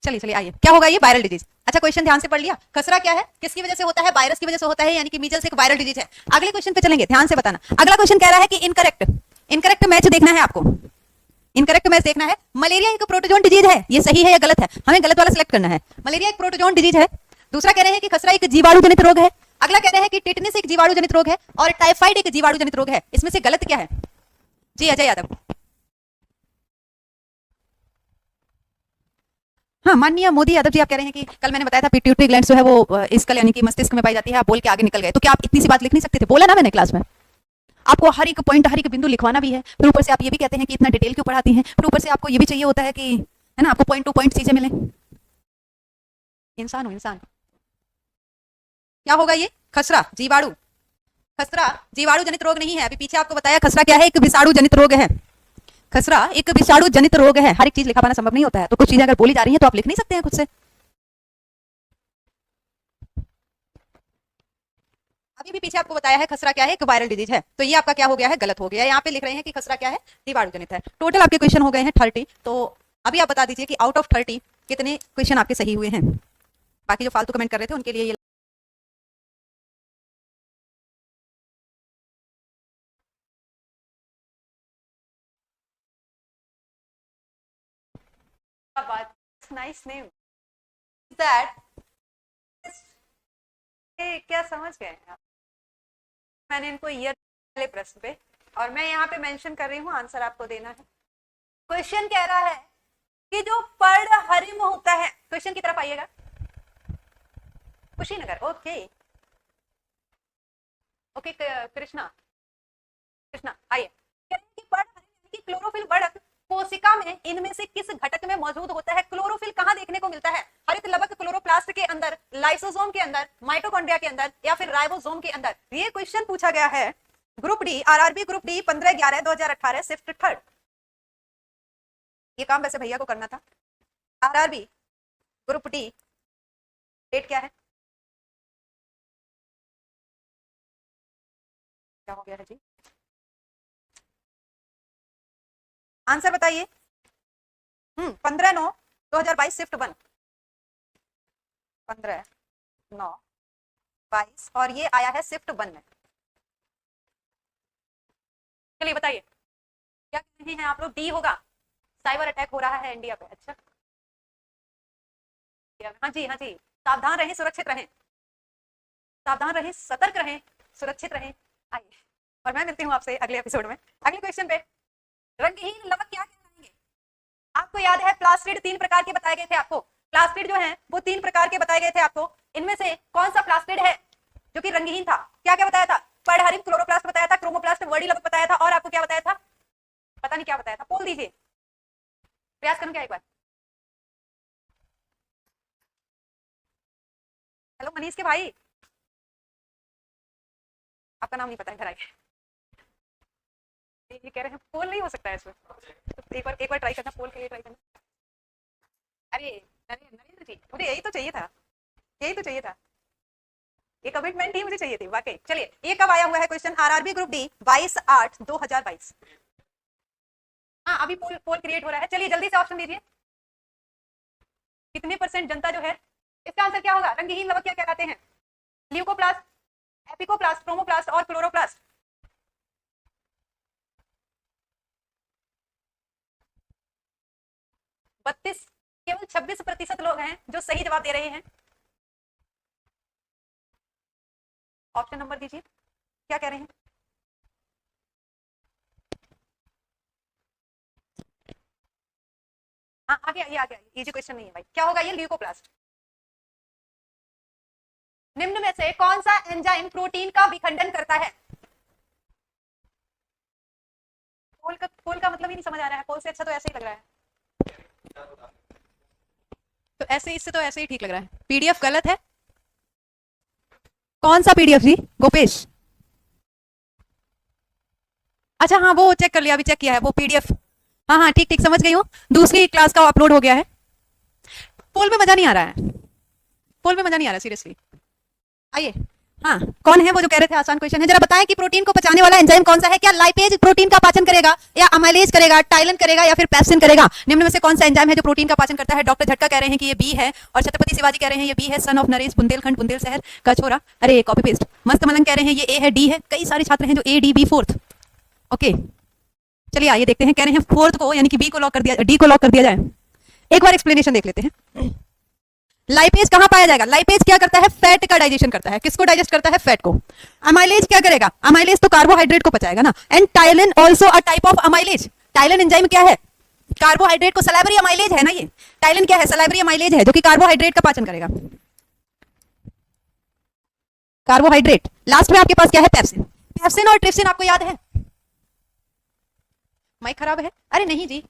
S1: चलिए चलिए आइए, क्या होगा ये? Viral disease. अच्छा, क्वेश्चन ध्यान से पढ़ लिया। खसरा क्या है, किसकी वजह से होता है? वायरस की वजह से होता है, यानी कि मीजल्स एक वायरल डिजीज है। अगले क्वेश्चन पे चलेंगे, ध्यान से बताना। अगला क्वेश्चन कह रहा है कि इनकरेक्ट, इनकरेक्ट मैच देखना है आपको। इनकरेक्ट मैच देखना है। मलेरिया एक प्रोटोजोन डिजीज है, ये सही है या गलत है? हमें गलत वाला सिलेक्ट करना है। मलेरिया एक प्रोटोजोन डिजीज है। दूसरा कह रहे हैं कि खसरा एक जीवाणु जनित रोग है। अगला कह रहे हैं कि टिटनिस एक जीवाणु जनित रोग है और टाइफाइड एक जीवाणु जनित रोग है। इसमें से गलत क्या है? जी अजय यादव। हाँ, माननीय मोदी यादव जी, आप कह रहे हैं कि कल मैंने बताया था पिट्यूटरी ग्लैंड जो है वो स्कल यानी कि मस्तिष्क में पाई जाती है, आप बोल के आगे निकल गए। तो क्या आप इतनी सी बात लिख नहीं सकते थे? बोला ना मैंने क्लास में, आपको हर एक पॉइंट, हर एक बिंदु लिखवाना भी है। फिर ऊपर से आप ये भी कहते हैं कि इतना डिटेल क्यों पढ़ाती हैं? फिर ऊपर से आपको ये भी चाहिए होता है कि, है ना, आपको पॉइंट टू पॉइंट चीजें मिले। इंसान हो इंसान। क्या होगा ये? खसरा जीवाणु। खसरा जीवाणु जनित रोग नहीं है, अभी पीछे आपको बताया खसरा क्या है, एक विषाणु जनित रोग है। खसरा एक विषाणु जनित रोग है। हर एक चीज लिखा पाना संभव नहीं होता है, तो कुछ चीजें अगर बोली जा रही हैं तो आप लिख नहीं सकते हैं खुद से। अभी भी पीछे आपको बताया है खसरा क्या है, एक वायरल डिजीज है। तो ये आपका क्या हो गया है? गलत हो गया। यहाँ पे लिख रहे हैं कि खसरा क्या है? जीवाणु जनित है। टोटल आपके क्वेश्चन हो गए हैं 30। तो अभी आप बता दीजिए कि आउट ऑफ 30 कितने क्वेश्चन आपके सही हुए हैं? बाकी जो फालतू कमेंट कर रहे थे उनके लिए ये बात। नाइस नेम दैट क्या समझ गए आप? मैंने इनको ईयर पहले प्रश्न पे, और मैं यहाँ पे मेंशन कर रही हूँ, आंसर आपको देना है। क्वेश्चन कह रहा है कि जो पर्ण हरिम होता है, क्वेश्चन की तरफ आइएगा। कुशीनगर, ओके ओके, कृष्णा कृष्णा आइए। कह रहे हैं कि पर्ण हरिम यानी कि क्लोरोफिल बढ़त कोशिका में इनमें से किस घटक में मौजूद होता है? क्लोरोफिल कहाँ देखने को मिलता है? हरित लवक क्लोरोप्लास्ट के अंदर, लाइसोसोम के अंदर, माइटोकॉन्ड्रिया के अंदर, या फिर राइबोसोम के अंदर? ये क्वेश्चन पूछा गया है group D, RRB group D 15/11/2018 shift third. ये काम वैसे भैया को करना था। आरआरबी ग्रुप डी, डेट क्या है? क्या हो गया है जी? आंसर बताइए। 15/9/2022 शिफ्ट 1, 15/9/22, और ये आया है शिफ्ट 1 में। चलिए बताइए क्या कह रहे हैं आप लोग? डी होगा, साइबर अटैक हो रहा है इंडिया पे। अच्छा, हाँ जी हाँ जी, सावधान रहें, सुरक्षित रहें, सावधान रहें, सतर्क रहें, सुरक्षित रहें। आइए, और मैं मिलती हूँ आपसे अगले एपिसोड में अगले क्वेश्चन पे। रंगहीन लवक क्या कहलाएंगे? आपको याद है प्लास्टिड 3 प्रकार के बताए गए थे आपको। प्लास्टिड जो है वो 3 प्रकार के बताए गए थे आपको। इनमें से कौन सा प्लास्टिड है जो कि रंगहीन था? क्या क्या बताया था? पर्णहरित, क्लोरोप्लास्ट बताया था, क्रोमोप्लास्ट, वर्डी लवक बताया था, और आपको क्या बताया था? पता नहीं क्या बताया था, बोल दीजिए, प्रयास करूं क्या एक बार? हेलो मनीष के भाई, आपका नाम नहीं पता है, घर आइए। ये कह रहे हैं पोल नहीं हो सकता है इसमें, तो एक बार ट्राई करना, पोल के लिए ट्राई करना। अरे नरेंद्र जी, मुझे यही तो चाहिए था, यही तो चाहिए था, ये कमिटमेंट ही मुझे चाहिए थी वाकई। चलिए, ये कब आया हुआ है क्वेश्चन? RRB group D 22/8/2022। हाँ, अभी पोल पोल क्रिएट हो रहा है। चलिए जल्दी से ऑप्शन दीजिए, कितने % जनता जो है, इसका आंसर क्या होगा? रंगहीन लवक क्या कहलाते हैं? ल्यूकोप्लास्ट, एपिकोप्लास्ट, क्रोमोप्लास्ट और क्लोरोप्लास्ट। बत्तीस, केवल 26% लोग हैं जो सही जवाब दे रहे हैं। ऑप्शन नंबर दीजिए, क्या कह रहे हैं? हाँ आगे आइए, आगे आइए, इजी क्वेश्चन नहीं है भाई। क्या होगा ये? ल्यूकोप्लास्ट। निम्न में से कौन सा एंजाइम प्रोटीन का विखंडन करता है? पोल का मतलब ही नहीं समझ आ रहा है, पोल से अच्छा तो ऐसे ही लग रहा है, तो ऐसे, इससे तो ऐसे ही ठीक लग रहा है। पीडीएफ गलत है। कौन सा पीडीएफ जी गोपेश? अच्छा हाँ, वो चेक कर लिया, अभी चेक किया है वो पीडीएफ। हाँ हाँ, ठीक ठीक, समझ गई हूँ, दूसरी क्लास का अपलोड हो गया है। पोल में मजा नहीं आ रहा है, पोल में मजा नहीं आ रहा सीरियसली। आइए, हाँ, कौन है वो जो कह रहे थे आसान क्वेश्चन है? जरा बताएं कि प्रोटीन को पचाने वाला एंजाइम कौन सा है? क्या लाइपेज प्रोटीन का पाचन करेगा, या अमाइलेज करेगा, टाइलन करेगा, या फिर पेप्सिन करेगा? निम्न में से कौन सा एंजाइम है जो प्रोटीन का पाचन करता है? डॉक्टर झटका कह रहे हैं कि ये बी है, और छत्रपति शिवाजी कह रहे हैं ये बी है, सन ऑफ नरेश, बुंदेलखंड, बुंदेल शहर का छोरा, अरे कॉपी पेस्ट। मस्त मलंग कह रहे हैं ये ए है, डी है। कई सारे छात्र हैं जो A D B fourth. Okay, चलिए आइए देखते हैं। कह रहे हैं फोर्थ को यानी कि बी को लॉक कर दिया, डी को लॉक कर दिया जाए। एक बार एक्सप्लेनेशन देख लेते हैं। लाइपेज कहां पाया जाएगा? लाइपेज क्या करता है? फैट का डाइजेशन करता है। किसको डाइजेस्ट करता है? फैट को। अमाइलेज क्या करेगा? अमाइलेज तो कार्बोहाइड्रेट को पचाएगा ना। And ptyalin also a type of amylase. Ptyalin enzyme क्या है? कार्बोहाइड्रेट को, सलाइवरी अमाइलेज है ना ये। टाइलिन क्या है? सलाइवरी अमाइलेज है जो कि कार्बोहाइड्रेट का पाचन करेगा। कार्बोहाइड्रेट। लास्ट में आपके पास क्या है? पेप्सिन। पेप्सिन और ट्रिप्सिन आपको याद है? माइक खराब है? अरे नहीं जी,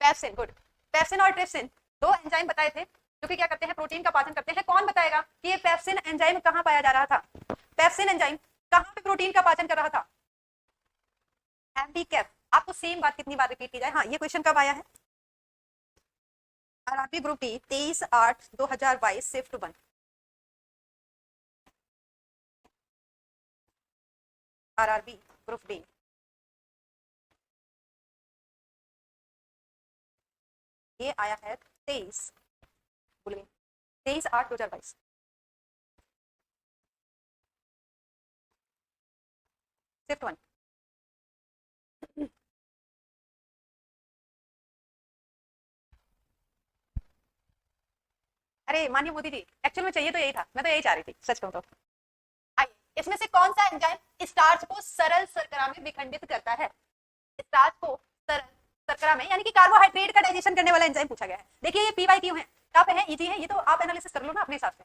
S1: पेप्सिन, गुड। पेप्सिन और ट्रिप्सिन दो एंजाइम बताए थे जो कि क्या करते हैं? प्रोटीन का पाचन करते हैं। कौन बताएगा कि ये पेप्सिन एंजाइम कहां पाया जा रहा था? पेप्सिन एंजाइम कहां पे प्रोटीन का पाचन कर रहा था? MP cap. आपको सेम बात कितनी बार रिपीट की जाए? हाँ, ये क्वेश्चन कब आया है? RRB group D 23/8/2022 shift 1। RRB group D, ये आया है 23, भूल गई, 23/8/2022 शिफ्ट 1। अरे माननीय मोदी जी, एक्चुअल में चाहिए तो यही था, मैं तो यही चाह रही थी सच कहूं तो। आइए, इसमें से कौन सा एंजाइम स्टार्च को सरल शर्करा में विखंडित करता है? स्टार्च को सरल शर्करा में, यानी कि कार्बोहाइड्रेट का डाइजेशन करने वाला एंजाइम पूछा गया है। देखिए ये पीवाई क्यू है, टफ है, इजी है, ये तो आप एनालिसिस कर लो ना अपने हिसाब से।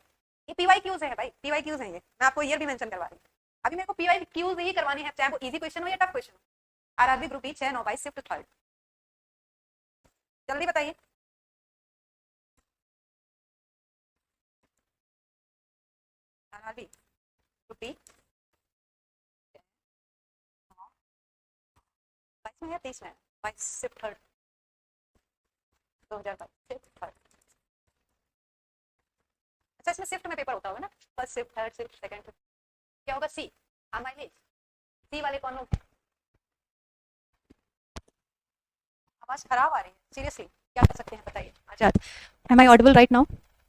S1: ये पीवाई क्यूज है भाई, पीवाई क्यूज है ये, मैं आपको ईयर भी मेंशन करवा रही हूँ। अभी मेरे को पीवाई क्यूज ही करवानी है, चाहे वो इजी क्वेश्चन हो या टफ क्वेश्चन हो। RRB group B 6/9 shift third, जल्दी बताइए। आरआरबी ग्रुप बी 22 में या 23 में? 22 शिफ्ट थर्ड, 2022 शिफ्ट थर्ड। अच्छा इसमें शिफ्ट में पेपर होता होगा ना, first shift, third shift, second shift. क्या होगा? सी अमाइलेज। सी वाले कौन लोग? आवाज खराब आ रही है सीरियसली, क्या कर सकते हैं बताइए। Azad, am I audible right now?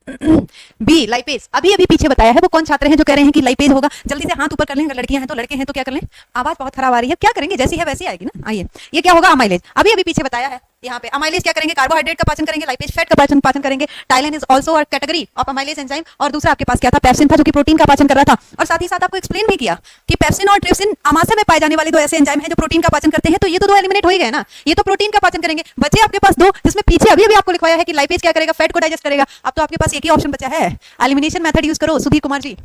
S1: B lipase, अभी अभी पीछे बताया है। वो कौन छात्र हैं जो कह रहे हैं कि लाइपेज होगा? जल्दी से हाथ ऊपर कर लें, अगर लड़कियां हैं तो, लड़के हैं तो क्या कर लें। आवाज बहुत खराब आ रही है, क्या करेंगे, जैसी है वैसी आएगी ना। आइए, ये क्या होगा? अमाइलेज, अभी अभी पीछे बताया है। यहाँ पे अमाइलेज क्या करेंगे? कार्बोहाइड्रेट का पाचन करेंगे, लाइपेज फैट का पाचन करेंगे। Ptyalin is also a category of amylase enzyme. और दूसरा आपके पास क्या था? पेप्सिन था, जो कि प्रोटीन का पाचन कर रहा था। और साथ ही साथ आपको एक्सप्लेन भी किया कि पेप्सिन और ट्रिप्सिन अमाशय में पाए जाने वाले दो ऐसे एंजाइम हैं जो प्रोटीन का पाचन करते हैं। तो ये तो दो एलिमिनेट हो ही गए ना, ये तो प्रोटीन का पाचन करेंगे। बचे आपके पास दो, जिसमें पीछे अभी अभी आपको लिखवाया है कि लाइपेज क्या करेगा? फैट को डाइजेस्ट करेगा। अब तो आपके पास एक ही ऑप्शन बचा है, एलिमिनेशन मेथड यूज करो सुधीर कुमार जी।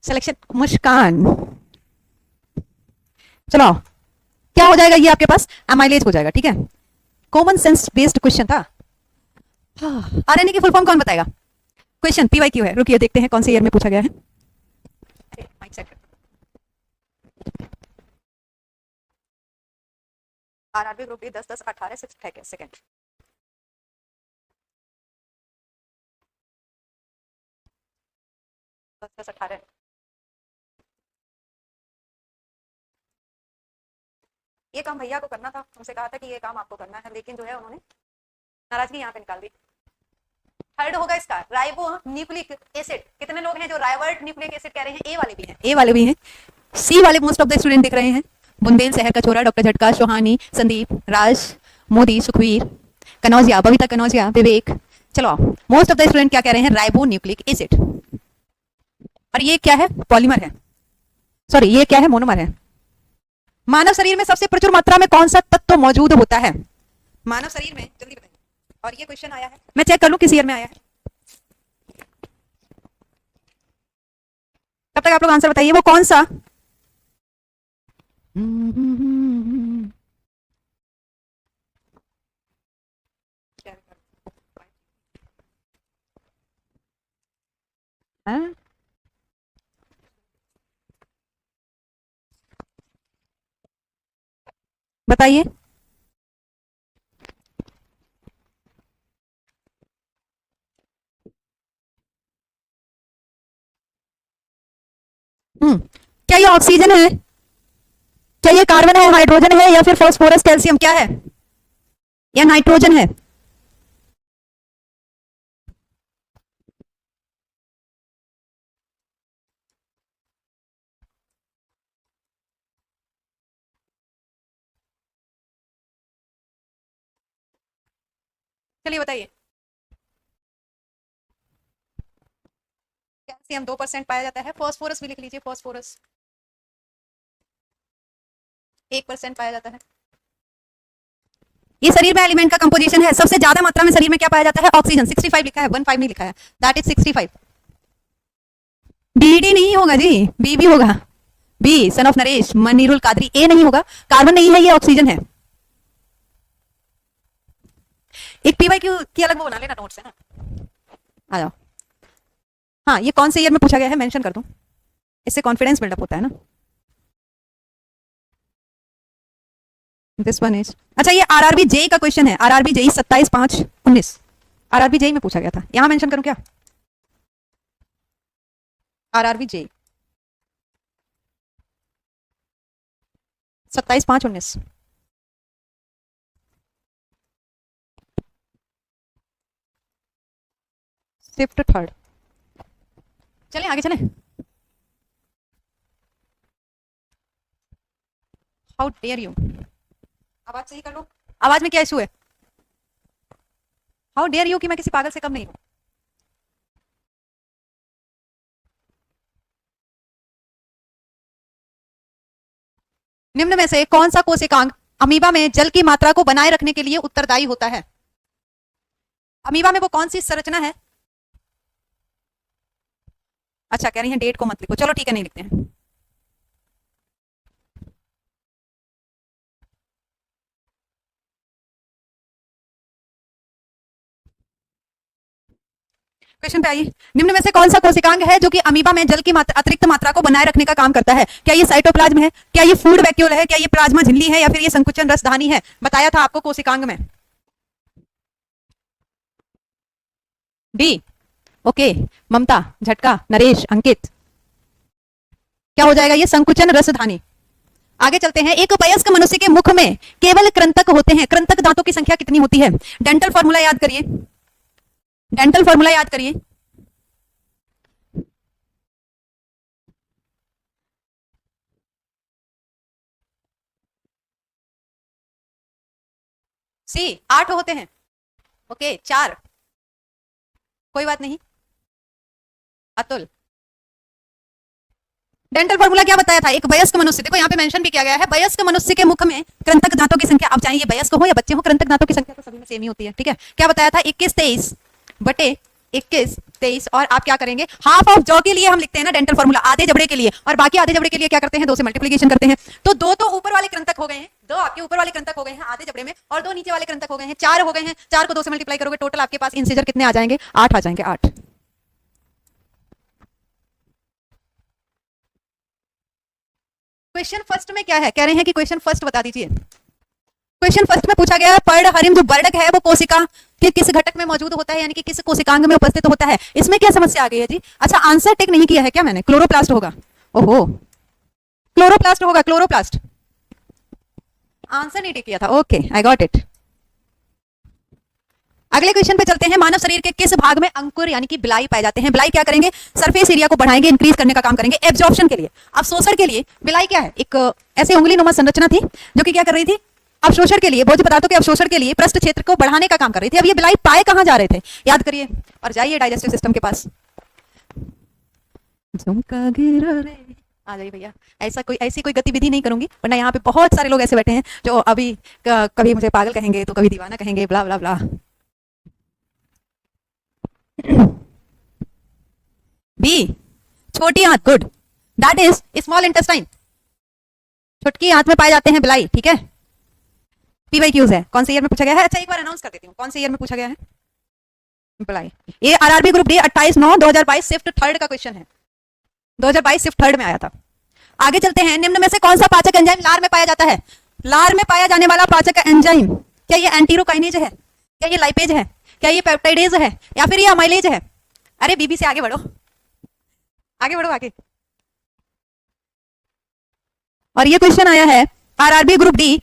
S1: सिलेक्शन मुस्कान, चलो क्या हो जाएगा? ये आपके पास अमाइलेज हो जाएगा, ठीक है। कॉमन सेंस बेस्ड क्वेश्चन था। आरएनए की फुल फॉर्म कौन बताएगा? क्वेश्चन पीवाई क्यू है, रुकिए देखते हैं कौन से ईयर में पूछा गया है। RRB group B 10/10/18 second. दस दस 18 ये काम भैया को करना था, उनसे कहा था कि ये काम आपको करना है, लेकिन जो है उन्होंने नाराजगी यहाँ पे निकाल दी। थर्ड होगा इसका राइबो न्यूक्लिक एसिड। कितने लोग हैं जो राइवर्ट न्यूक्लिक एसिड कह रहे हैं? ए वाले भी हैं, ए वाले भी हैं। सी वाले मोस्ट ऑफ द स्टूडेंट दिख रहे हैं, बुंदेल, शहर का छोरा, डॉक्टर झटका, चौहानी, संदीप, राज, मोदी, सुखवीर, कनौजिया, बबीता कनौजिया, विवेक। चलो मोस्ट ऑफ द स्टूडेंट क्या कह रहे हैं? Ribo nucleic acid. और ये क्या है? पॉलीमर है, सॉरी ये क्या है? मोनोमर है। मानव शरीर में सबसे प्रचुर मात्रा में कौन सा तत्व मौजूद होता है मानव शरीर में? जल्दी बताइए। और ये क्वेश्चन आया है, मैं चेक कर लूं किस ईयर में आया है। तब तक आप लोग आंसर बताइए, वो कौन सा? बताइए। क्या ये ऑक्सीजन है? क्या ये कार्बन है, हाइड्रोजन है, या फिर फास्फोरस, कैल्शियम, क्या है? या नाइट्रोजन है? चलिए बताइए। कैल्शियम 2% पाया जाता है। फास्फोरस भी लिख लीजिए, फास्फोरस 1% पाया जाता है। ये शरीर में एलिमेंट का कंपोजिशन है। सबसे ज्यादा मात्रा में शरीर में क्या पाया जाता है? ऑक्सीजन 65 लिखा है, 15 नहीं लिखा है, दैट इज 65। बीडी नहीं होगा जी, बी भी होगा। B son of Naresh Manirul Qadri. A नहीं होगा, कार्बन नहीं है, ये ऑक्सीजन है। एक पीवाई क्यू की अलग वो बना लेना नोट्स है ना, आ जाओ। हाँ ये कौन से ईयर में पूछा गया है मेंशन कर दूं, इससे कॉन्फिडेंस बिल्डअप होता है ना। दिस वन इज, अच्छा ये आरआरबी जेई का क्वेश्चन है, आरआरबी जेई 27/5/19 आरआरबी जेई में पूछा गया था। यहां मेंशन करूं क्या? RRB JE 27/5/19। Shift third. चलें आगे चलें। हाउ डेयर यू, आवाज सही कर लो। आवाज में क्या इशू है? हाउ डेयर यू कि मैं किसी पागल से कम नहीं हूं। निम्न में से कौन सा कोशिकांग अमीबा में जल की मात्रा को बनाए रखने के लिए उत्तरदायी होता है? अमीबा में वो कौन सी संरचना है? अच्छा, कह रही हैं डेट को मत लिखो, चलो ठीक है, नहीं लिखते हैं। क्वेश्चन पे आइए। निम्न में से कौन सा कोशिकांग है जो कि अमीबा में जल की अतिरिक्त मात्रा को बनाए रखने का काम करता है? क्या ये साइटोप्लाज्म है, क्या ये फूड वैक्यूल है, क्या ये प्लाज्मा झिल्ली है, या फिर ये संकुचन रसधानी है? बताया था आपको कोशिकांग में। डी। ओके, ममता, झटका, नरेश, अंकित, क्या हो जाएगा? ये संकुचन रसधानी। आगे चलते हैं। एक वयस्क मनुष्य के मुख में केवल कृंतक होते हैं। कृंतक दांतों की संख्या कितनी होती है? डेंटल फॉर्मूला याद करिए, डेंटल फॉर्मूला याद करिए। सी 8 होते हैं। ओके 4, कोई बात नहीं। अतुल, डेंटल फॉर्मूला क्या बताया था? एक वयस्क मनुष्य, देखो यहाँ पे मेंशन भी किया गया है, वयस्क मनुष्य के मुख में कृंतक दांतों की संख्या, आप चाहे ये वयस्क हो या बच्चे हो, कृंतक दांतों की संख्या तो सभी में सेम ही होती है, ठीक है। क्या बताया था? 21 23 बटे 21 23, और आप क्या करेंगे? हाफ ऑफ जॉ के लिए हम लिखते हैं ना डेंटल फॉर्मूला, आधे जबड़े के लिए, और बाकी आधे जबड़े के लिए क्या करते हैं? 2 से मल्टीप्लिकेशन करते हैं। तो 2 तो ऊपर वाले कृंतक हो गए हैं, 2 आपके ऊपर वाले कृंतक हो गए हैं आधे जबड़े में, और 2 नीचे वाले कृंतक हो गए हैं, 4 हो गए हैं। 4 को 2 से मल्टीप्लाई करोगे, टोटल आपके पास इंसिजर कितने आ जाएंगे? 8 आ जाएंगे, 8। क्वेश्चन फर्स्ट में क्या है? कह रहे हैं कि क्वेश्चन फर्स्ट बता दीजिए। क्वेश्चन फर्स्ट में पूछा गया है पर्ड हरिम जो बर्डक है वो कोशिका के किस घटक में मौजूद होता है, यानी कि किस कोशिकांग में उपस्थित होता है। इसमें क्या समस्या आ गई है जी? अच्छा, आंसर टिक नहीं किया है क्या मैंने? क्लोरोप्लास्ट होगा। ओहो, क्लोरोप्लास्ट होगा, क्लोरोप्लास्ट। आंसर नहीं टिक किया था। Okay, I got it. अगले क्वेश्चन पे चलते हैं। मानव शरीर के किस भाग में अंकुर यानी कि बिलाई पाए जाते हैं? बिलाई क्या करेंगे? सरफेस एरिया को बढ़ाएंगे, इंक्रीज करने का काम करेंगे। एब्जॉर्प्शन के लिए, अवशोषण के लिए बिलाई क्या है? एक ऐसे उंगली नुमा संरचना थी जो कि क्या कर रही थी? अवशोषण के लिए, भोज्य पदार्थों के अवशोषण के लिए पृष्ठ क्षेत्र को बढ़ाने का काम कर रही थी। अब ये बिलाई पाए कहां जा रहे थे? याद करिए और जाइए डाइजेस्टिव सिस्टम के पास। झुमका गिरा रे, आ जाइए भैया। ऐसी कोई गतिविधि नहीं करूंगी, वरना यहाँ पे बहुत सारे लोग ऐसे बैठे हैं जो अभी कभी मुझे पागल कहेंगे तो कभी दीवाना कहेंगे, ब्ला ब्ला ब्ला। बी, छोटी आंत, good, that is small intestine. छुटकी आंत में पाए जाते हैं बिलाई, ठीक है। पीवाईक्यूज है, कौन से ईयर में पूछा गया है? अच्छा, एक बार अनाउंस कर देती हूँ कौन से ईयर में पूछा गया है। बिलाई, ये आरआरबी ग्रुप डी 28/9/2022 शिफ्ट 3 का क्वेश्चन है। 2022 शिफ्ट 3 में आया था। आगे चलते हैं। निम्न में से कौन सा पाचक एंजाइम लार में पाया जाता है? लार में पाया जाने वाला पाचक एंजाइम, क्या ये एंटीरोकाइनेज है, क्या ये लाइपेज है, क्या ये पेप्टाइडेज है, या फिर ये अमाइलेज है? अरे बीबी से आगे बढ़ो, आगे बढ़ो आगे। और ये क्वेश्चन आया है RRB group D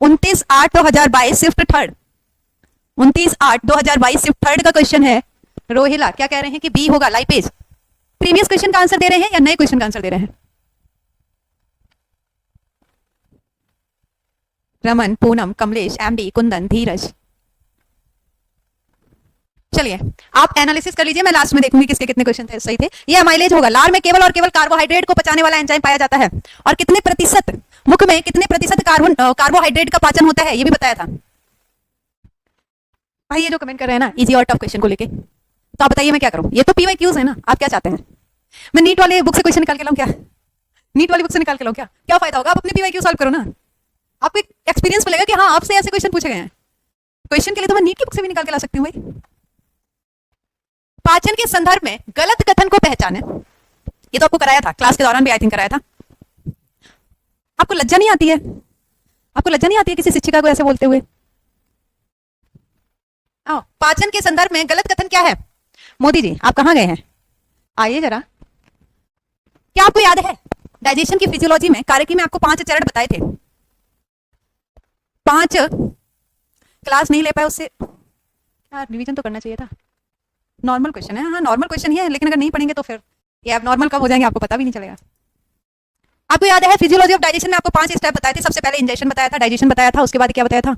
S1: 29/8/2022 shift 3, 29/8/2022 shift 3 का क्वेश्चन है। रोहिला क्या कह रहे हैं कि बी होगा, लाइपेज। प्रीवियस क्वेश्चन का आंसर दे रहे हैं या नए क्वेश्चन का आंसर दे रहे हैं? रमन, पूनम, कमलेश, एमडी, कुंदन, धीरज। चलिए आप एनालिसिस कर लीजिए, मैं लास्ट में देखूंगी किसके कितने क्वेश्चन थे सही थे। ये अमाइलेज होगा। लार में केवल और केवल कार्बोहाइड्रेट को पचाने वाला एंजाइम पाया जाता है। और कितने प्रतिशत, मुख में कितने प्रतिशत कार्बोहाइड्रेट का पाचन होता है, ये भी बताया था। भाई ये जो कमेंट कर रहे हैं ना इजी और टफ क्वेश्चन को लेके, तो आप बताइए मैं क्या करूं? ये तो पीवाईक्यूज है ना, आप क्या चाहते हैं? मैं नीट वाले बुक से क्वेश्चन निकाल के लाऊं क्या? नीट वाली बुक से निकाल के लाऊं क्या? क्या फायदा होगा? आप अपने पीवाईक्यू सॉल्व करो ना, आपको एक एक्सपीरियंस मिलेगा कि हाँ आपसे ऐसे क्वेश्चन पूछे गए हैं। क्वेश्चन के लिए तो मैं नीट की बुक से भी निकाल के ला सकती हूँ भाई। पाचन के संदर्भ में गलत कथन को पहचाने, ये तो आपको कराया था क्लास के दौरान भी, आई थिंक कराया था। आपको लज्जा नहीं आती है? आपको लज्जा नहीं आती है किसी शिक्षिका को ऐसे बोलते हुए? पाचन के संदर्भ में गलत कथन क्या है? मोदी जी आप कहां गए हैं, आइए जरा। क्या आपको याद है डाइजेशन की फिजियोलॉजी में कार्यकी में आपको 5 चरण बताए थे? 5 क्लास नहीं ले पाए, उससे यार रिवीजन तो करना चाहिए था। नॉर्मल क्वेश्चन है, हाँ नॉर्मल क्वेश्चन ही है, लेकिन अगर नहीं पढ़ेंगे तो फिर ये अब नॉर्मल कब हो जाएंगे आपको पता भी नहीं चलेगा। आपको याद है फिजियोलॉजी ऑफ डाइजेशन में आपको 5 स्टेप बताए थे। सबसे पहले इंजेक्शन बताया था, डाइजेशन बताया था, उसके बाद क्या बताया था?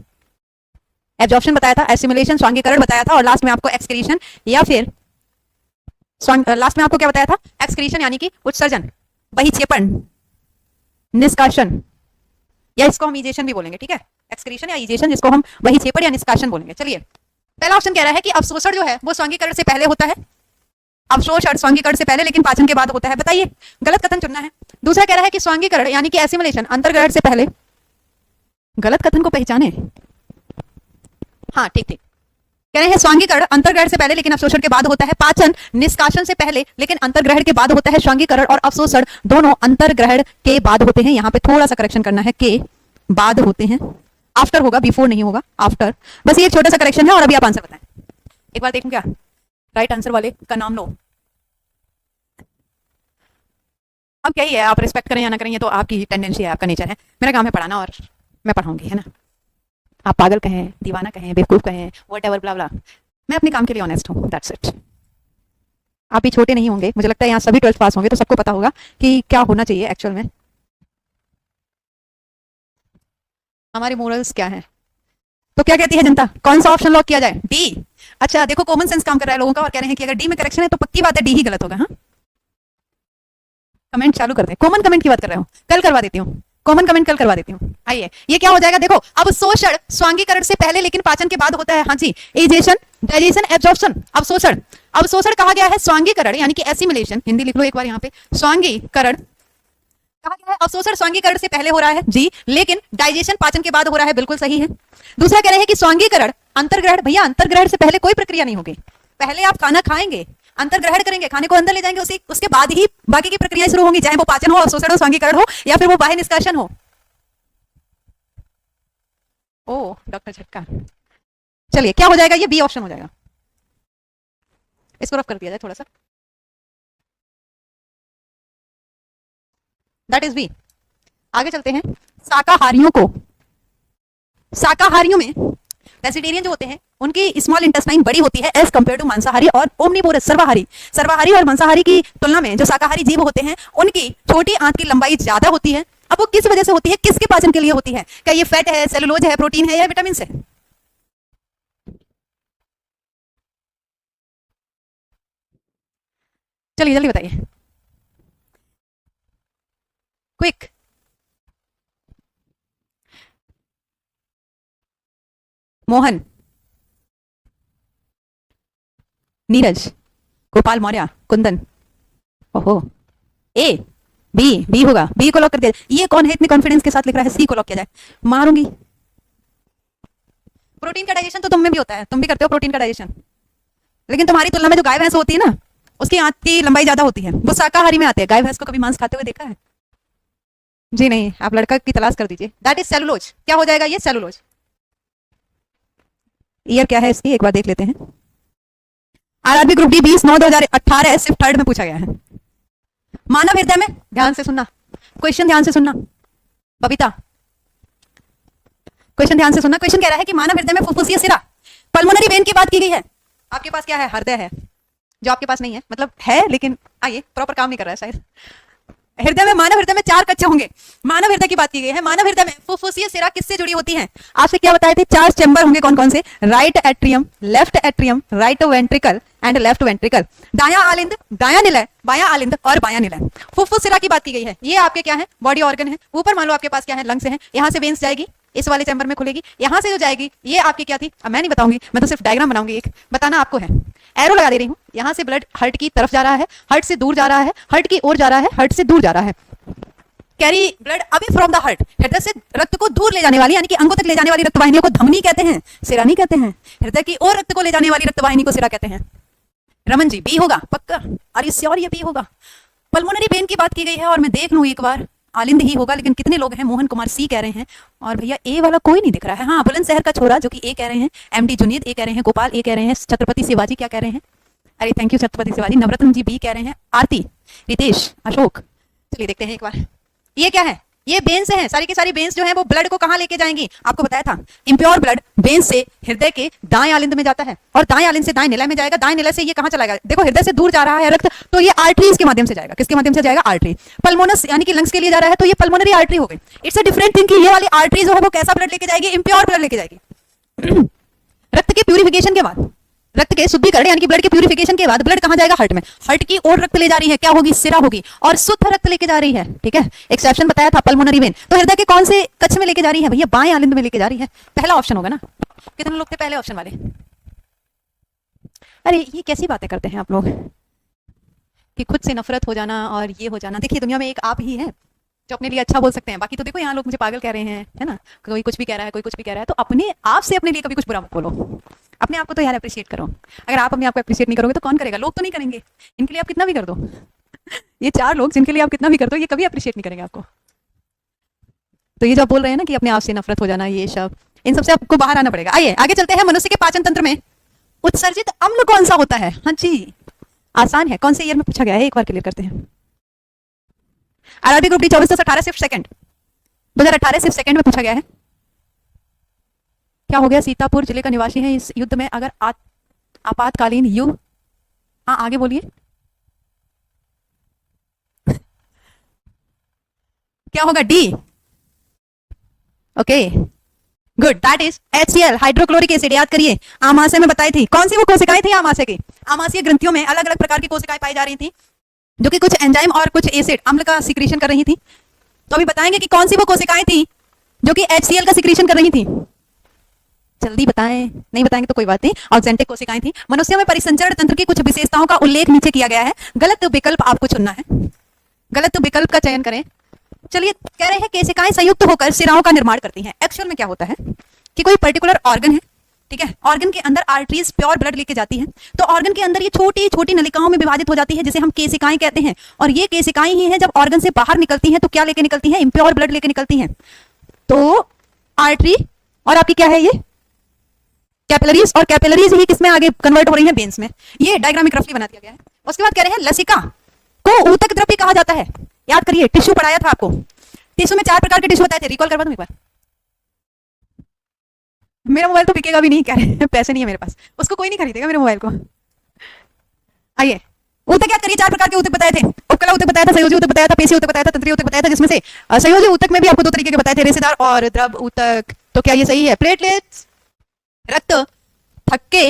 S1: एब्जॉर्प्शन बताया था, एसिमिलेशन स्वांगीकरण बताया था, और लास्ट में आपको एक्सक्रीशन या फिर लास्ट में आपको क्या बताया था? एक्सक्रीशन यानी कि उत्सर्जन, बहिक्षेपण। निष्कासन, या इसको हम इजेशन भी बोलेंगे, ठीक है, एक्सक्रीशन या इजेशन, जिसको हम वही छेपड़ या निष्कासन बोलेंगे। चलिए, पहला ऑप्शन कह रहा है कि अवशोषण जो है वो स्वांगीकरण से पहले होता है, अवशोषण स्वांगीकरण से पहले लेकिन पाचन के बाद होता है। बताइए, गलत कथन चुनना है। दूसरा कह रहा है कि स्वांगीकरण यानी कि एसिमिलेशन अंतर्ग्रहण से पहले, गलत कथन को पहचाने, हाँ ठीक ठीक, कह रहे हैं स्वांगीकरण अंतर्ग्रहण से पहले लेकिन अवशोषण के बाद होता है, पाचन निष्कासन से पहले लेकिन अंतर्ग्रहण के बाद होता है, स्वांगीकरण और अवशोषण दोनों अंतर्ग्रहण के बाद होते हैं। यहाँ पे थोड़ा सा करेक्शन करना है, के बाद होते हैं, आफ्टर होगा, बिफोर नहीं होगा, आफ्टर। बस ये एक छोटा सा करेक्शन है और अभी आप आंसर बताएं। एक बार देखूं क्या राइट आंसर वाले का नाम लो। अब क्या ही है, आप रिस्पेक्ट करें या ना करें ये तो आपकी टेंडेंसी है, आपका नेचर है। मेरा काम है पढ़ाना और मैं पढ़ाऊंगी, है ना। आप पागल कहें, दीवाना कहें, बेवकूफ कहें, व्हाटएवर ब्ला ब्ला, मैं अपने काम के लिए ऑनेस्ट हूँ, दैट्स इट। आप भी छोटे नहीं होंगे, मुझे लगता है यहाँ सभी 12th पास होंगे तो सबको पता होगा कि क्या होना चाहिए एक्चुअल में, हमारे मोरल्स क्या हैं। तो क्या कहती है जनता, कौन सा ऑप्शन लॉक किया जाए? डी। अच्छा देखो, कॉमन सेंस काम कर रहा है लोगों का और कह रहे हैं कि अगर डी में करेक्शन है तो पक्की बात है डी ही गलत होगा। हाँ, कमेंट चालू कर दे, कॉमन कमेंट की बात कर रहे हो, कल करवा देती हूँ, कॉमन कमेंट कल करवा देती हूँ। आइए, ये क्या हो जाएगा, देखो, अब शोषण स्वांगीकरण से पहले लेकिन पाचन के बाद होता है। हाँ जी, इजेशन, डाइजेशन, एब्जॉर्प्शन, अवशोषण। अवशोषण कहा गया है स्वांगीकरण यानी कि एसिमिलेशन, हिंदी लिख लो एक बार यहाँ पे, स्वांगीकरण कहा गया है, अवशोषण स्वांगीकरण से पहले हो रहा है जी, लेकिन डाइजेशन पाचन के बाद हो रहा है, बिल्कुल सही है। दूसरा कह रहे हैं कि स्वांगीकरण अंतर्ग्रहण, भैया अंतर्ग्रहण से पहले कोई प्रक्रिया नहीं होगी, पहले आप खाना खाएंगे, अंतर्ग्रहण करेंगे, खाने को अंदर ले जाएंगे, उसके बाद ही बाकी की प्रक्रियाएं शुरू होंगी, चाहे वो पाचन हो, अवशोषण हो, स्वांगीकरण हो, या फिर वो बाह्य निष्कासन हो। ओ डॉक्टर झटका, चलिए क्या हो जाएगा, ये बी ऑप्शन हो जाएगा, इसको रफ कर दिया जाए थोड़ा सा, दैट इज बी। आगे चलते हैं, शाकाहारियों में वेजिटेरियन जो होते हैं उनकी स्मॉल इंटेस्टाइन बड़ी होती है एज कंपेयर टू मांसाहारी और ओमनीवोरस सर्वाहारी और मांसाहारी की तुलना में जो शाकाहारी जीव होते हैं उनकी छोटी आंत की लंबाई ज्यादा होती है। अब वो किस वजह से होती है, किसके पाचन के लिए होती है? क्या ये फैट है, सेलुलोज है, प्रोटीन है या विटामिन है? चलिए जल्दी बताइए, क्विक। मोहन, नीरज, गोपाल मौर्य, कुंदन, ओहो, ए बी होगा, बी को लॉक कर दिया। ये कौन है इतने कॉन्फिडेंस के साथ लिख रहा है सी को लॉक किया जाए? मारूंगी। प्रोटीन का डाइजेशन तो तुम में भी होता है, तुम भी करते हो प्रोटीन का डाइजेशन, लेकिन तुम्हारी तुलना में जो गाय भैंस होती है ना उसकी आंत की लंबाई ज्यादा होती है, वो शाकाहारी में आते हैं। गाय भैंस को कभी मांस खाते हुए देखा है? जी नहीं, आप लड़का की तलाश कर दीजिए, दैट इज सेलुलोज। क्या हो जाएगा ये? सेलुलोज। ईयर क्या है इसकी, एक बार देख लेते हैं। आरआरबी ग्रुप डी 20/9/2018 सिर्फ थर्ड में पूछा गया है। मानव हृदय में, ध्यान से सुनना, क्वेश्चन ध्यान से सुनना, बबीता क्वेश्चन ध्यान से सुनना। क्वेश्चन कह रहा है कि मानव हृदय में फुफ्फुसीय सिरा, पल्मोनरी वेन की बात की गई है। आपके पास क्या है? हृदय है, जो आपके पास नहीं है, मतलब है लेकिन आइए प्रॉपर काम नहीं कर रहा है शायद। हृदय में, मानव हृदय में 4 कच्चे होंगे, मानव हृदय की बात की गई है। मानव हृदय में फुफ्फुसीय सिरा किससे जुड़ी होती है? आपसे क्या बताए थे? 4 चैम्बर होंगे, कौन कौन से? Right atrium, left atrium, right ventricle and left ventricle. दायां आलिंद, दायां निलय, बायां आलिंद और बायां निलय। फुफ्फुस सिरा की बात की गई है। ये आपके क्या है? बॉडी ऑर्गन है। ऊपर मान लो आपके पास क्या है? लंग्स है। यहाँ से वेन्स जाएगी, इस वाले चैम्बर में खुलेगी, यहाँ से जो जाएगी ये आपकी क्या थी? अब मैं नहीं बताऊंगी, मैं तो सिर्फ डायग्राम बनाऊंगी, एक बताना आपको है। एरो लगा दे रही हूँ, यहाँ से ब्लड हार्ट की तरफ जा रहा है, हार्ट से दूर जा रहा है, हार्ट की ओर जा रहा है, हार्ट से दूर जा रहा है। Carry blood away from the heart, हृदय से रक्त को दूर ले जाने वाली यानी कि अंगों तक ले जाने वाली रक्त वाहिनियों को धमनी कहते हैं, सिरा नहीं कहते हैं। हृदय की ओर रक्त को ले जाने वाली रक्त वाहिनी को सिरा कहते हैं। रमन जी बी होगा पक्का? अरे श्योर ये बी होगा। पल्मोनरी वेन की बात की गई है और मैं देख लूं एक बार, आलिंद ही होगा, लेकिन कितने लोग हैं? मोहन कुमार सी कह रहे हैं और भैया ए वाला कोई नहीं दिख रहा है। हाँ, बुलंदशहर का छोरा जो कि ए कह रहे हैं, एमडी जुनीद ए कह रहे हैं, गोपाल ए कह रहे हैं, छत्रपति शिवाजी क्या कह रहे हैं? अरे thank you Chhatrapati Shivaji. Navratna ji B कह रहे हैं, आरती, रितेश, अशोक। चलिए देखते हैं एक बार, ये क्या है? ये बेन्स हैं, सारी की सारी बेन्स जो है वो ब्लड को कहां लेके जाएंगी? आपको बताया था, इंप्योर ब्लड बेन्स से हृदय के दाएं आलिंद में जाता है और दाएं आलिंद से दाएं निलय में जाएगा। दाएं निलय से ये कहां चला जाएगा? देखो हृदय से दूर जा रहा है रक्त, तो ये आर्टरीज के माध्यम से जाएगा। किसके माध्यम से जाएगा? आर्टरी। पल्मोनस यानी कि लंग्स के लिए जा रहा है, तो ये पल्मोनरी आर्टरी हो गई। इट्स अ डिफरेंट थिंग कि ये वाली आर्टरी जो है वो कैसा ब्लड लेके जाएगी? इंप्योर ब्लड लेके जाएगी। रक्त के प्यूरिफिकेशन के बाद, रक्त के के शुद्धिकरण यानी कि ब्लड के प्यूरिफिकेशन के बाद ब्लड कहां जाएगा? हार्ट में। हार्ट की ओर रक्त ले जा रही है, क्या होगी? सिरा होगी, और शुद्ध रक्त लेके जा रही है। ठीक है, एक्सेप्शन बताया था पल्मोनरी वेन। तो हृदय के कौन से कक्ष में लेके जा रही है भैया? बाएं आलिंद में लेके जा रही है। पहला ऑप्शन होगा ना। कितने लोग थे पहले ऑप्शन वाले? अरे ये कैसी बातें करते हैं आप लोग कि खुद से नफरत हो जाना और ये हो जाना। देखिए दुनिया में एक आप ही है जो अपने लिए अच्छा बोल सकते हैं, बाकी तो देखो यहाँ लोग मुझे पागल कह रहे हैं, है ना, कोई कुछ भी कह रहा है, कोई कुछ भी कह रहा है। तो अपने आप से अपने लिए कभी कुछ बुरा मत बोलो, अपने आप को तो यार अप्रिशिएट करो। अगर आप अपने आप को अप्रिशिएट नहीं करोगे तो कौन करेगा? लोग तो नहीं करेंगे, इनके लिए आप कितना भी कर दो। ये 4 लोग जिनके लिए आप कितना भी कर दो, ये कभी अप्रिशिएट नहीं करेंगे आपको। तो ये जो आप बोल रहे हैं ना कि अपने आप से नफरत हो जाना, ये सब, इन सबसे आपको बाहर आना पड़ेगा। आइए आगे चलते हैं। मनुष्य के पाचन तंत्र में उत्सर्जित अम्ल कौन सा होता है? हाँ जी, आसान है। कौन से ईयर में पूछा गया है, एक बार क्लियर करते हैं। आरआरबी ग्रुप डी 24/18 सिर्फ सेकंड, 2018 सिर्फ सेकंड में पूछा गया है। क्या हो गया? सीतापुर जिले का निवासी है। इस युद्ध में अगर आपातकालीन युद्ध, हाँ आगे बोलिए। क्या होगा? D. Okay good, that is HCl, hydrochloric acid. याद करिए, आमाशय में बताई थी। कौन सी वो कोशिकाएं थी आमाशय की? आमाशय ग्रंथियों में अलग अलग प्रकार की कोशिकाएं पाई जा रही थी जो कि कुछ एंजाइम और कुछ एसिड अम्ल का सिक्रीशन कर रही थी। तो अभी बताएंगे कि कौन सी वो कोशिकाएं थी जो कि HCl का सिक्रीशन कर रही थी। जल्दी बताएं, नहीं बताएंगे तो कोई बात नहीं। ऑक्जेंटिक कोशिकाएं थी। मनुष्यों में परिसंचरण तंत्र की कुछ विशेषताओं का उल्लेख नीचे किया गया है। गलत विकल्प आपको चुनना है, गलत विकल्प का चयन करें। चलिए, कह रहे हैं कोशिकाएं संयुक्त होकर सिराओं का निर्माण करती हैं। एक्चुअल में क्या होता है कि कोई पर्टिकुलर ऑर्गन है, ठीक है, ऑर्गन के अंदर आर्टरीज प्योर ब्लड लेके जाती है, तो ऑर्गन के अंदर ये छोटी छोटी नलिकाओं में विभाजित हो जाती है, जिसे हम केशिकाएं कहते हैं। और ये केशिकाएं ही हैं जब ऑर्गन से बाहर निकलती हैं तो क्या लेके निकलती हैं? इम्प्योर ब्लड लेके निकलती हैं। तो आर्टरी और आपकी क्या है ये? कैपिलरीज, और कैपिलरीज ही किसमें आगे कन्वर्ट हो रही है? वेन्स में। ये डायग्रामिक रफली बना दिया गया है। उसके बाद कह रहे हैं लसिका को ऊतक द्रव्य कहा जाता है। याद करिए, टिश्यू पढ़ाया था आपको। टिश्यू में 4 प्रकार के टिश्यू बताए थे, रिकॉल करवा दूं एक बार? मेरा मोबाइल तो बिकेगा भी नहीं, कह रहे हैं पैसे नहीं है मेरे पास, उसको कोई नहीं खरीदेगा मेरे मोबाइल को। आइए, ऊतक याद करिए, 4 प्रकार के ऊतक बताए थे। उपकला ऊतक बताया था, संयोजी ऊतक बताया था, पेशी ऊतक बताया था, तंत्रीय ऊतक बताया था, जिसमें से संयोजी ऊतक में भी आपको 2 तरीके के बताए थे, रेशेदार और द्रव ऊतक। तो क्या ये सही है? प्लेटलेट्स रक्त थक्के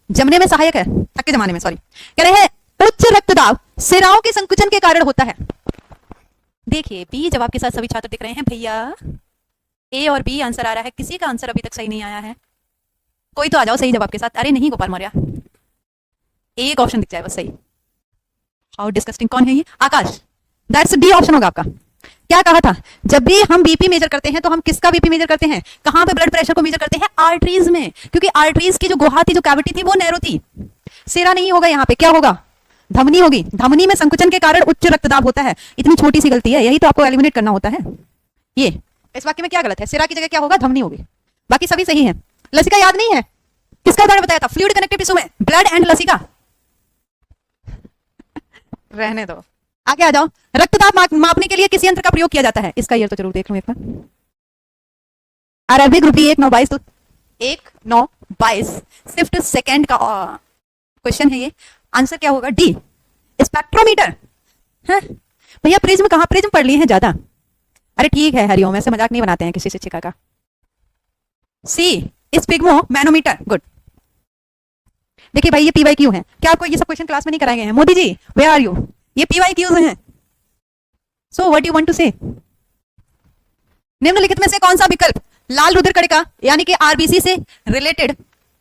S1: जमने में सहायक है, थक्के जमाने में, सॉरी। कह रहे हैं उच्च रक्तदाब सिराओं के संकुचन के कारण होता है। देखिए बी जवाब के साथ सभी छात्र दिख रहे हैं भैया। ए और बी आंसर आ रहा है, किसी का आंसर अभी तक सही नहीं आया है। कोई तो आ जाओ सही जवाब के साथ। अरे नहीं गोपाल मौर्य, एक ऑप्शन दिख जाए बस सही। How disgusting. कौन है ये? आकाश। दैट्स डी ऑप्शन होगा आपका। क्या कहा था? जब भी हम बीपी मेजर करते हैं तो हम किसका बीपी मेजर करते हैं? कहां पे ब्लड प्रेशर को मेजर करते हैं? आर्टरीज में, क्योंकि आर्टरीज की जो गुहा थी, जो कैविटी थी, वो नैरो थी। सिरा नहीं होगा यहाँ पे, क्या होगा? धमनी होगी। धमनी में संकुचन के कारण उच्च रक्तदाब होता है। इतनी छोटी सी गलती है, यही तो आपको एलिमिनेट करना होता है। ये इस वाक्य में क्या गलत है? सिरा की जगह क्या होगा? धमनी होगी। बाकी सभी सही है। लसिका याद नहीं है? किसका उदाहरण बताया था? फ्लूइड कनेक्टिव टिश्यू में ब्लड एंड लसिका। रहने दो, आगे आ जाओ। रक्तदाब मापने के लिए किस यंत्र का प्रयोग किया जाता है? इसका ईयर तो जरूर देख लो एक बार। आरआरबी ग्रुप डी 1/9/22, तो 1/9/22 शिफ्ट सेकेंड का क्वेश्चन है ये। आंसर क्या होगा? D, spectrometer. है भैया, प्रिज्म कहां? प्रिज्म पढ़ लिए हैं ज्यादा। अरे ठीक है हरिओम, ऐसे मजाक नहीं बनाते हैं किसी शिक्षिका का। सी, स्पिग्मो मैनोमीटर। गुड। देखिए भाई, ये PYQ है। क्या आपको ये सब क्वेश्चन क्लास में नहीं कराए गए हैं? Modi ji where are you? ये PYQs हैं। So what you want to say? निम्नलिखित में से कौन सा विकल्प लाल रुधिर कणिका यानी कि RBC से रिलेटेड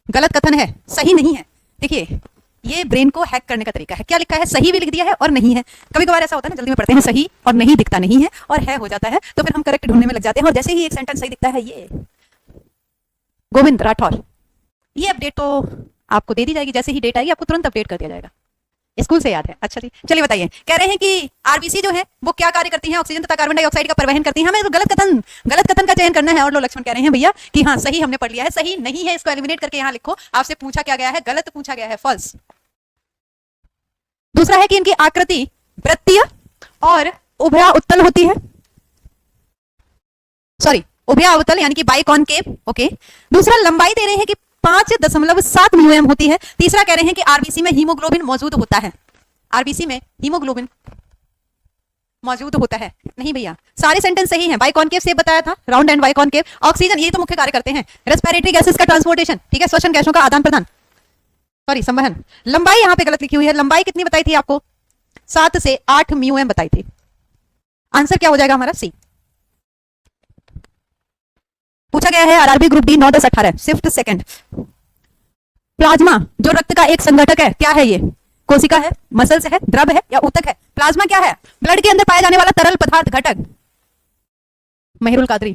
S1: गलत कथन है, सही नहीं है? देखिए, ये ब्रेन को हैक करने का तरीका है। क्या लिखा है? सही भी लिख दिया है और नहीं है। कभी कभार ऐसा होता है ना, जल्दी में पढ़ते हैं सही और नहीं दिखता नहीं है, और है हो जाता है, तो फिर हम करेक्ट ढूंढने में लग जाते हैं। और जैसे ही एक सेंटेंस सही दिखता है, ये गोविंद राठौर, ये अपडेट तो आपको दे दी जाएगी। जैसे ही डेट आएगी आपको तुरंत अपडेट कर दिया जाएगा। स्कूल से याद है। अच्छा जी, चलिए बताइए। कह रहे हैं कि आरबीसी जो है वो क्या कार्य करती है? ऑक्सीजन तथा कार्बन डाइऑक्साइड का परिवहन करती है। हमें तो गलत कथन का चयन करना है। और लोग लक्ष्मण कह रहे हैं भैया कि हाँ सही हमने पढ़ लिया है, सही नहीं है, इसको एलिमिनेट करके यहाँ लिखो। आपसे पूछा क्या गया है? गलत पूछा गया है, फॉल्स। दूसरा है कि इनकी आकृति वृत्तीय और उभया उत्तल होती है। सॉरी, उभया अवतल यानी कि बाइकॉनकेव। ओके। दूसरा, लंबाई दे रहे हैं कि 5.7 म्यूएम होती है। तीसरा कह रहे हैं कि आरबीसी में हीमोग्लोबिन मौजूद होता है। आरबीसी में हीमोग्लोबिन मौजूद होता है। नहीं भैया, सारे सेंटेंस सही हैं। बाइकॉनकेव से बताया था, राउंड एंड बाइकॉनकेव। ऑक्सीजन, ये तो मुख्य कार्य करते हैं। रेस्पिरेटरी गैसेस का ट्रांसपोर्टेशन, ठीक है, श्वसन गैसों का आदान प्रदान। सॉरी संवहन, लंबाई यहां पे गलत लिखी हुई है। लंबाई कितनी बताई थी आपको? 7 से 8 म्यूएम बताई थी। आंसर क्या हो जाएगा हमारा? सी। पूछा गया है RRB group D 9-10-18 shift second. Plasma जो रक्त का एक संघटक है, क्या है ये? कोशिका है, मसल्स है, द्रव है या ऊतक है? प्लाज्मा क्या है? ब्लड के अंदर पाया जाने वाला तरल पदार्थ घटक। महिरुल कादरी,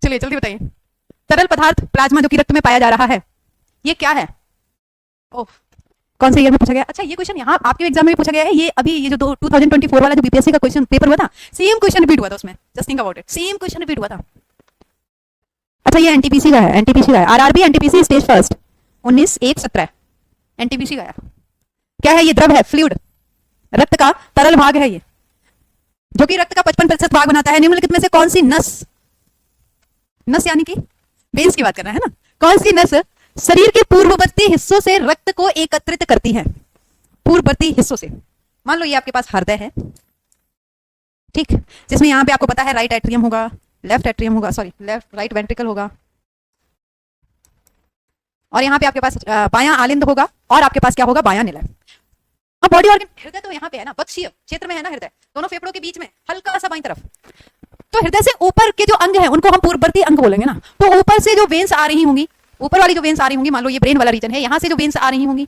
S1: चलिए जल्दी बताइए। तरल पदार्थ प्लाज्मा जो कि रक्त में पाया जा रहा है, ये क्या है? ओह, कौन से ईयर में पूछा गया? अच्छा, ये क्वेश्चन यहाँ आपके एग्जाम में पूछा गया है। ये अभी ये जो 2024 वाला जो बीपीएससी का क्वेश्चन पेपर हुआ था, सेम क्वेश्चन रिपीट हुआ था उसमें। Just think about it, same question repeat हुआ था। अच्छा, ये एनटीपीसी का है, एनटीपीसी का है, RRB NTPC stage first 19/1/17 NTPC का है। क्या है ये? द्रव है, फ्लूइड, रक्त का तरल भाग है ये, जो कि रक्त का 55% भाग बनाता है। निम्नलिखित में से कौन सी नस, नस यानी कि वेन्स की बात कर रहे हैं ना, कौन सी नस शरीर के पूर्ववर्ती हिस्सों से रक्त को एकत्रित करती है? पूर्ववर्ती हिस्सों से, मान लो ये आपके पास हृदय है, ठीक, जिसमें यहां पे आपको पता है राइट एट्रियम होगा, लेफ्ट एट्रियम होगा, सॉरी लेफ्ट राइट वेंट्रिकल होगा, और यहाँ पे आपके पास बायां आलिंद होगा, और आपके पास क्या होगा? बायां निलय। अब बॉडी ऑर्गन, हृदय तो यहाँ पे है ना, बक्षीय क्षेत्र में है ना हृदय, दोनों फेफड़ों के बीच में हल्का सा बाईं तरफ। तो हृदय से ऊपर के जो अंग है उनको हम पूर्ववर्ती अंग बोलेंगे ना। तो ऊपर से जो वेन्स आ रही होंगी, ऊपर वाली जो वेन्स आ रही होंगी, मान लो ये ब्रेन वाला रीजन है, यहाँ से जो वेन्स आ रही होंगी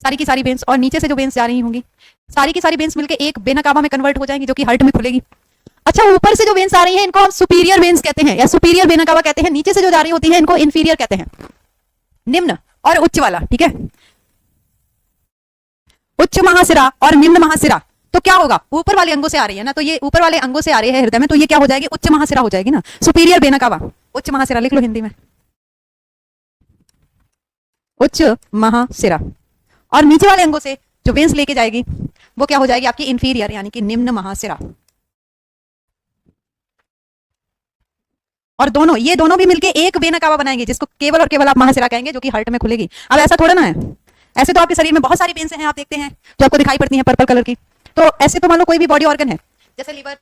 S1: सारी की सारी वेन्स, और नीचे से जो वेन्स जा रही होंगी सारी की सारी वेन्स मिलकर एक वेना कावा में कन्वर्ट हो जाएंगी, जो कि हार्ट में खुलेगी। अच्छा, ऊपर से जो वेन्स आ रही है इनको हम सुपीरियर वेन्स कहते हैं, या सुपीरियर वेना कावा कहते हैं। नीचे से जो जा रही होती है इनको इंफीरियर कहते हैं, निम्न और उच्च वाला, ठीक है। उच्च महाशिरा और निम्न महाशिरा, तो क्या होगा? ऊपर वाले अंगों से आ रही है ना, तो ये ऊपर वाले अंगों से आ रही है हृदय में, तो ये क्या हो जाएगी? उच्च महाशिरा हो जाएगी ना, सुपीरियर वेना कावा, उच्च महाशिरा लिख लो हिंदी में, उच्च महाशिरा। और नीचे वाले अंगों से जो वेन्स लेके जाएगी वो क्या हो जाएगी? आपकी इंफीरियर यानी कि निम्न महाशिरा। और दोनों, ये दोनों भी मिलके एक वेना कावा बनाएंगे, जिसको केवल और केवल आप महाशिरा कहेंगे, जो कि हार्ट में खुलेगी। अब ऐसा थोड़ा ना है, ऐसे तो आपके शरीर में बहुत सारी वेन्स हैं, आप देखते हैं जो आपको दिखाई पड़ती हैं पर्पल कलर की। तो ऐसे तो मान लो कोई भी बॉडी ऑर्गन है, जैसे लीवर है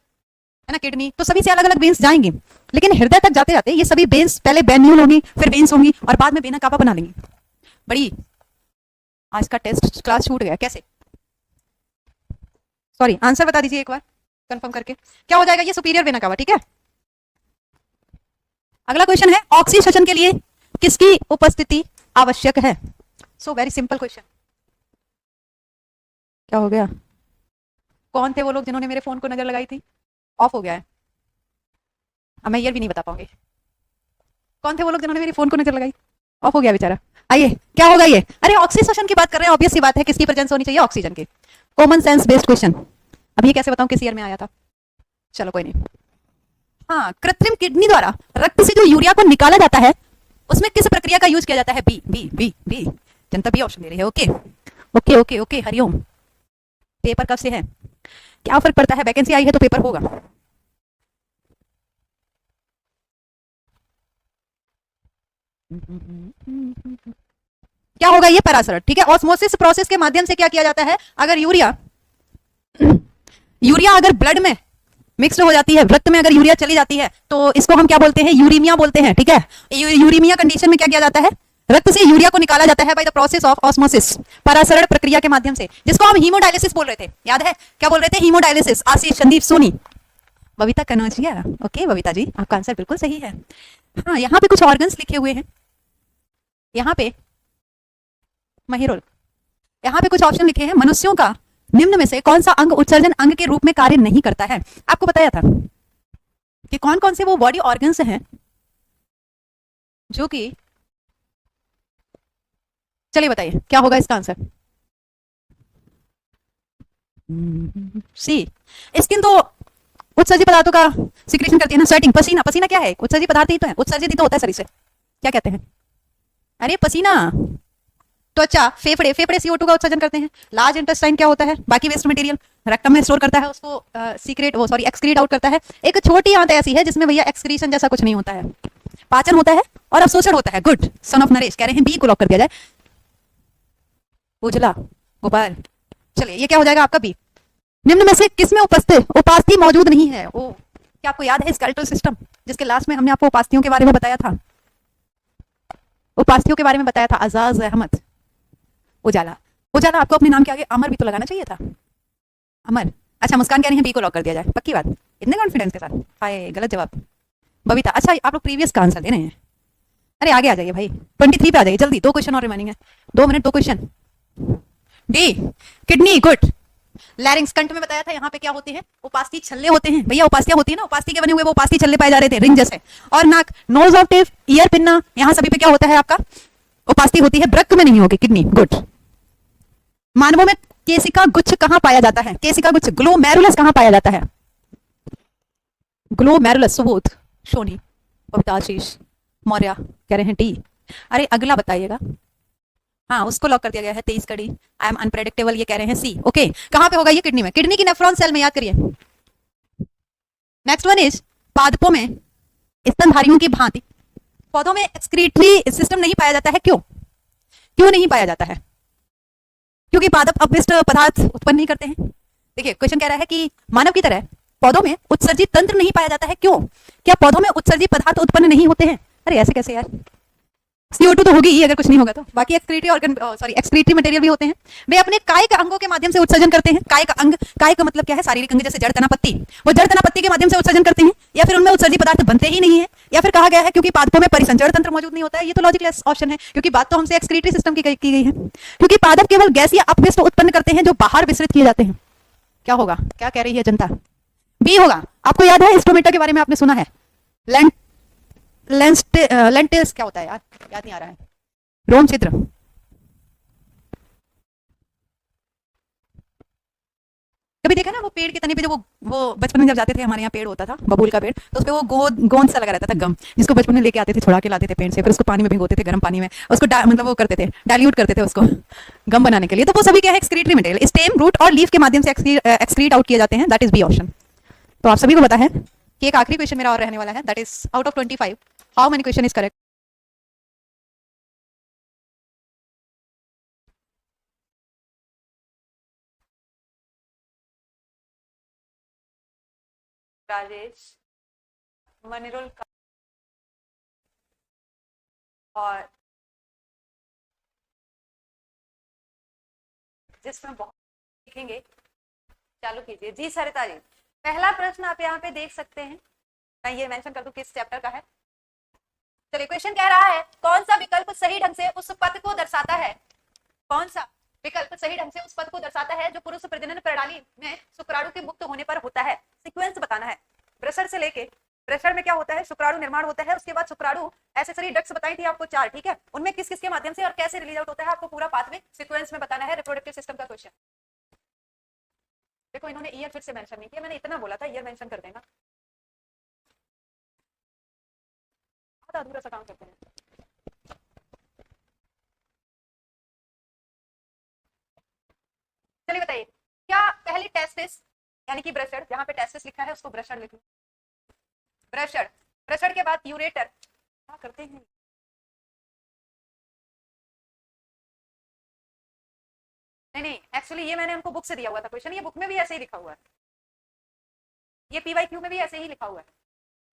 S1: ना, किडनी, तो सभी से अलग अलग वेन्स जाएंगी, लेकिन हृदय तक जाते जाते ये सभी वेन्स पहले वेन्यूल होंगी, फिर वेन्स होंगी, और बाद में वेना कावा बना लेंगी। बड़ी, आज का टेस्ट क्लास छूट गया कैसे? सॉरी, आंसर बता दीजिए एक बार कंफर्म करके, क्या हो जाएगा? ये सुपीरियर वेना कावा, ठीक है। अगला क्वेश्चन है, ऑक्सीजन के लिए किसकी उपस्थिति आवश्यक है? So very simple question. क्या हो गया? कौन थे वो लोग जिन्होंने मेरे फोन को नजर लगाई थी? ऑफ हो गया है, अब मैं ये भी नहीं बता पाऊंगी कौन थे वो लोग जिन्होंने मेरी फोन को नजर लगाई। ऑफ हो गया बेचारा। आइए, क्या होगा ये? अरे ऑक्सीजन की बात कर रहे हैं, ऑब्वियस सी बात है, किसकी प्रेजेंस होनी चाहिए? ऑक्सीजन की। Common sense based question. अब ये कैसे बताऊं किस ईयर में आया था? चलो कोई नहीं। हाँ, कृत्रिम किडनी द्वारा रक्त से जो यूरिया को निकाला जाता है, उसमें किस प्रक्रिया का यूज किया जाता है? B B B B. जनता बी ऑप्शन दे रही है। ओके ओके ओके ओके, हरिओम। पेपर कब से है? क्या फर्क पड़ता है? वैकेंसी आई है तो पेपर होगा। क्या होगा ये? परासरण, ठीक है। ऑस्मोसिस प्रोसेस के माध्यम से क्या किया जाता है? अगर यूरिया अगर ब्लड में मिक्स्ड हो जाती है, रक्त में अगर यूरिया चली जाती है, तो इसको हम क्या बोलते हैं? यूरीमिया बोलते हैं, ठीक है। यूरीमिया कंडीशन में क्या किया जाता है? रक्त से यूरिया को निकाला जाता है by the process of osmosis, परासरण प्रक्रिया के माध्यम से, जिसको हम हीमोडायलिसिस बोल रहे थे। याद है क्या बोल रहे थे? हीमोडायलिसिस। आशीष, संदीप, सोनी, बबीता कनौजिया। ओके बबीता जी, आपका आंसर बिल्कुल सही है। हाँ, यहाँ पे कुछ ऑर्गन्स लिखे हुए हैं, यहाँ पे महिरोल, यहाँ पे कुछ ऑप्शन लिखे हैं। मनुष्यों का निम्न में से कौन सा अंग उत्सर्जन अंग के रूप में कार्य नहीं करता है? आपको बताया था कि कौन कौन से वो बॉडी ऑर्गन्स हैं जो कि, चलिए बताइए क्या होगा इसका आंसर? सी। स्किन तो उत्सर्जित पदार्थों का सिक्रेशन करती है ना, स्वेटिंग। पसीना, पसीना क्या है? उत्सर्जित पदार्थ ही तो है, उत्सर्जित ही तो होता है शरीर से। क्या कहते हैं? अरे पसीना। त्वचा, फेफड़े, फेफड़े CO2 का उत्सर्जन करते हैं। लार्ज इंटेस्टाइन क्या होता है? बाकी वेस्ट मटेरियल रेक्टम में स्टोर करता है, उसको एक्सक्रीट आउट करता है। एक छोटी आंत ऐसी है जिसमें भैया एक्सक्रीशन जैसा कुछ नहीं होता है, पाचन होता है और अवशोषण होता है। गुड, सन ऑफ नरेश कह रहे हैं बी को लॉक कर दिया जाए। उजला, गोपाल। चलिए ये क्या हो जाएगा आपका? बी। निम्न में से किसमें उपास्थि मौजूद नहीं है? ओ, क्या आपको याद है स्केलेटल सिस्टम, जिसके लास्ट में हमने आपको उपास्थियों के बारे में बताया था?
S2: उपास्थियों के बारे में बताया था, अजाज अहमद उजाला। उजाला आपको अपने नाम के आगे अमर भी तो लगाना चाहिए था, अमर। अच्छा, मुस्कान कह रही है बी को लॉक कर दिया जाए, पक्की बात, इतने कॉन्फिडेंस के साथ? हाय, गलत जवाब। बबीता, अच्छा आप लोग प्रीवियस का आंसर दे रहे हैं। अरे आगे आ जाइए भाई, 23 पे आ जाइए जल्दी, 2 क्वेश्चन और रिमेनिंग है, 2 minute 2 question. D, kidney, good. लैरिंग्स, कंठ में बताया था यहाँ पे क्या होते हैं, उपास्थि छल्ले होते हैं भैया, उपास्थियां होती है ना, उपास्थि के बने हुए वो उपास्थि छल्ले पाए जा रहे थे, रिंग जैसे। और नाक, nose of tip, ear pinna, यहाँ सभी पे क्या होता है आपका, उपास्थि होती है, ब्रक में नहीं होगी, किडनी, गुड। मानवों में केसिका गुच्छ कहाँ पाया जाता है, केसिका गुच्छ, ग्लोमेरुलस कहाँ पाया जाता है, ग्लोमेरुलस, सुबोध, शोनी, बबीता, आशीष, मौर्य कह रहे हैं टी। अरे अगला बताइएगा, हाँ उसको लॉक कर दिया गया है, 23 कड़ी, आई एम अनप्रेडिक्टेबल, ये कह रहे हैं सी। ओके, कहां पे होगा ये, किडनी में, किडनी की नेफ्रॉन सेल में, याद करिए। नेक्स्ट वन इज, पादपों में स्तनधारियों की भांति पौधों में एक्सक्रीटरी सिस्टम नहीं पाया जाता है, क्यों, क्यों नहीं पाया जाता है? क्योंकि पादप अपविष्ट पदार्थ उत्पन्न नहीं करते हैं। देखिए क्वेश्चन कह रहा है कि मानव की तरह पौधों में उत्सर्जित तंत्र नहीं पाया जाता है, क्यों, क्या पौधों में उत्सर्जित पदार्थ उत्पन्न नहीं होते हैं? अरे ऐसे कैसे यार, CO2 तो होगी ही अगर कुछ नहीं होगा तो, बाकी excretory organ, sorry excretory material भी होते हैं। वे अपने कायिक अंगों के माध्यम से उत्सर्जन करते हैं, कायिक अंग, कायिक मतलब क्या है, शारीरिक अंग, जैसे जड़ तना पत्ती, वो जड़ तना पत्ती के माध्यम से उत्सर्जन करते हैं, या फिर उनमें उत्सर्जित पदार्थ बनते ही नहीं है, या फिर कहा गया है क्योंकि पादपों में परिसंचरण तंत्र मौजूद नहीं होता है। ये तो लॉजिकलेस ऑप्शन है, क्योंकि बात तो हमसे एक्सक्रीटरी सिस्टम की गई है, क्योंकि पादप केवल गैसीय अपविष्ट उत्पन्न करते हैं जो बाहर विसरित किए जाते हैं। क्या होगा, क्या कह रही है जनता, बी होगा। आपको याद है स्टोमेटा के बारे में आपने सुना है, लेंटिल्स क्या होता है यार, याद नहीं आ रहा है, रोम छिद्र, कभी देखा ना वो पेड़ के तने पे, जो वो बचपन में जब जाते थे, हमारे यहाँ पेड़ होता था बबूल का पेड़, तो उस पे वो गोंद सा लगा रहता था, गम, जिसको बचपन में लेके आते थे, छुड़ा के लाते थे पेड़ से, फिर उसको पानी में भिगोते थे, गर्म पानी में, उसको मतलब वो करते थे, डाइल्यूट करते थे उसको गम बनाने के लिए। तो वो सभी क्या है, एक्सक्रीटरी मटेरियल, स्टेम, रूट और लीफ के माध्यम से एक्सक्रीट आउट किए जाते हैं, दैट इज बी ऑप्शन। तो आप सभी को पता है कि एक आखिरी क्वेश्चन मेरा और रहने वाला है, that is out of 25 how many question is correct? Rajesh, Manirul और जिसमें बहुत लिखेंगे, चालू कीजिए जी। सरिता जी, पहला प्रश्न आप यहाँ पे देख सकते हैं, मैं ये मेंशन कर दूं किस चैप्टर का है। चलिए, क्वेश्चन कह रहा है कौन सा विकल्प सही ढंग से उस पद को दर्शाता है, कौन सा विकल्प सही ढंग से उस पद को दर्शाता है जो पुरुष प्रजनन प्रणाली में शुक्राणु के मुक्त होने पर होता है। सीक्वेंस बताना है, ब्रसर से लेके, ब्रसर में क्या होता है, शुक्राणु निर्माण होता है, उसके बाद शुक्राणु एसेसरी डक्ट्स बताई थी आपको 4, ठीक है, उनमें किस किस के माध्यम से और कैसे रिलीज आउट होता है, आपको पूरा पाथवे सीक्वेंस में बताना है। रिप्रोडक्टिव सिस्टम का क्वेश्चन देखो, इन्होंने ईयर फिर से मेंशन नहीं किया, मैंने इतना बोला था ईयर मेंशन कर देना, आधा अधूरा सा काम करते हैं। चलिए बताइए, क्या पहली टेस्टिस यानी कि ब्रशर, जहां पे टेस्टिस लिखा है उसको ब्रशर लिख लो, ब्रशर, ब्रशर के बाद यूरेटर, क्या करते हैं, नहीं एक्चुअली ये मैंने उनको बुक से दिया हुआ था क्वेश्चन, ये बुक में भी ऐसे ही लिखा हुआ है, ये PYQ में भी ऐसे ही लिखा हुआ है।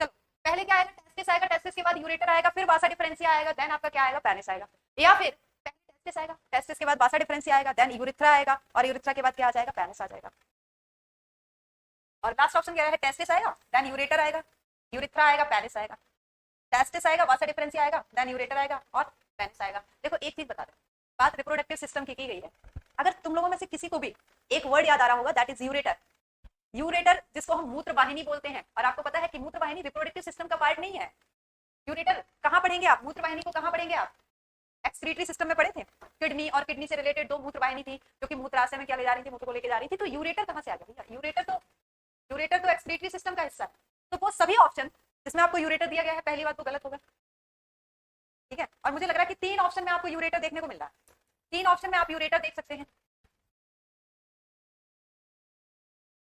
S2: चलो पहले क्या आएगा, टेस्टिस आएगा, टेस्टिस के बाद यूरेटर आएगा, फिर वासा डिफरेंशिया आएगा, देन आपका क्या आएगा, पेनिस आएगा, या फिर पहले टेस्टिस आएगा, टेस्टिस के बाद वासा डिफरेंशिया आएगा, देन यूरिथ्रा आएगा, और यूरिथ्रा के बाद क्या आ जाएगा, पेनिस आ जाएगा। और लास्ट ऑप्शन क्या है, टेस्टिस आएगा, देन यूरेटर आएगा, यूरिथ्रा आएगा, पेनिस आएगा, टेस्टिस आएगा, वासा डिफरेंशिया आएगा, देन यूरेटर आएगा और पेनिस आएगा। देखो एक चीज बता दें, बात रिप्रोडक्टिव सिस्टम की गई है, अगर तुम लोगों में से किसी को भी एक वर्ड याद आ रहा होगा, दैट इज यूरेटर। यूरेटर जिसको हम मूत्र वाहिनी बोलते हैं, और आपको पता है कि मूत्र वाहिनी रिप्रोडक्टिव सिस्टम का पार्ट नहीं है। यूरेटर कहाँ पढ़ेंगे आप, मूत्र वाहिनी को कहाँ पढ़ेंगे आप, एक्सक्रीटरी सिस्टम में पढ़े थे, किडनी और किडनी से रिलेटेड 2 मूत्र वाहिनी थी जो कि मूत्राशय में क्या ले जा रही थी, मूत्र को लेके जा रही थी। तो यूरेटर कहाँ से आ गया, यूरेटर तो एक्सक्रीटरी सिस्टम का हिस्सा है। तो वो सभी ऑप्शन जिसमें आपको यूरेटर दिया गया है, पहली बात तो गलत होगा, ठीक है। और मुझे लग रहा है कि 3 ऑप्शन में आपको यूरेटर देखने को मिल रहा है, 3 ऑप्शन में आप यूरेटर देख सकते हैं,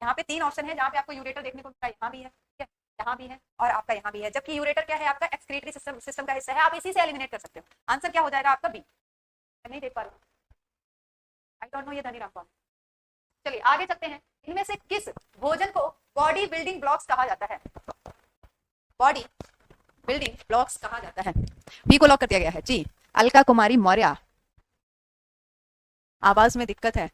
S2: यहाँ पे 3 ऑप्शन है जहाँ पे आपको यूरेटर देखने को मिल रहा है, यहाँ भी है, ठीक है, यहाँ भी है और आपका यहाँ भी है, जबकि यूरेटर क्या है, आपका एक्सक्रीटरी सिस्टम का हिस्सा है, आप इसी से एलिमिनेट कर सकते हो। आंसर क्या हो जाएगा आपका बी, नहीं देख पा रहा हूँ, आई डोंट नो ये धनीराम कौन। चलिए आगे चलते हैं, इनमें से किस भोजन को बॉडी बिल्डिंग ब्लॉक्स कहा जाता है, बॉडी बिल्डिंग ब्लॉक्स कहा जाता है, बी को लॉक कर दिया गया है जी।
S1: अलका कुमारी मौर्य, आवाज में दिक्कत है,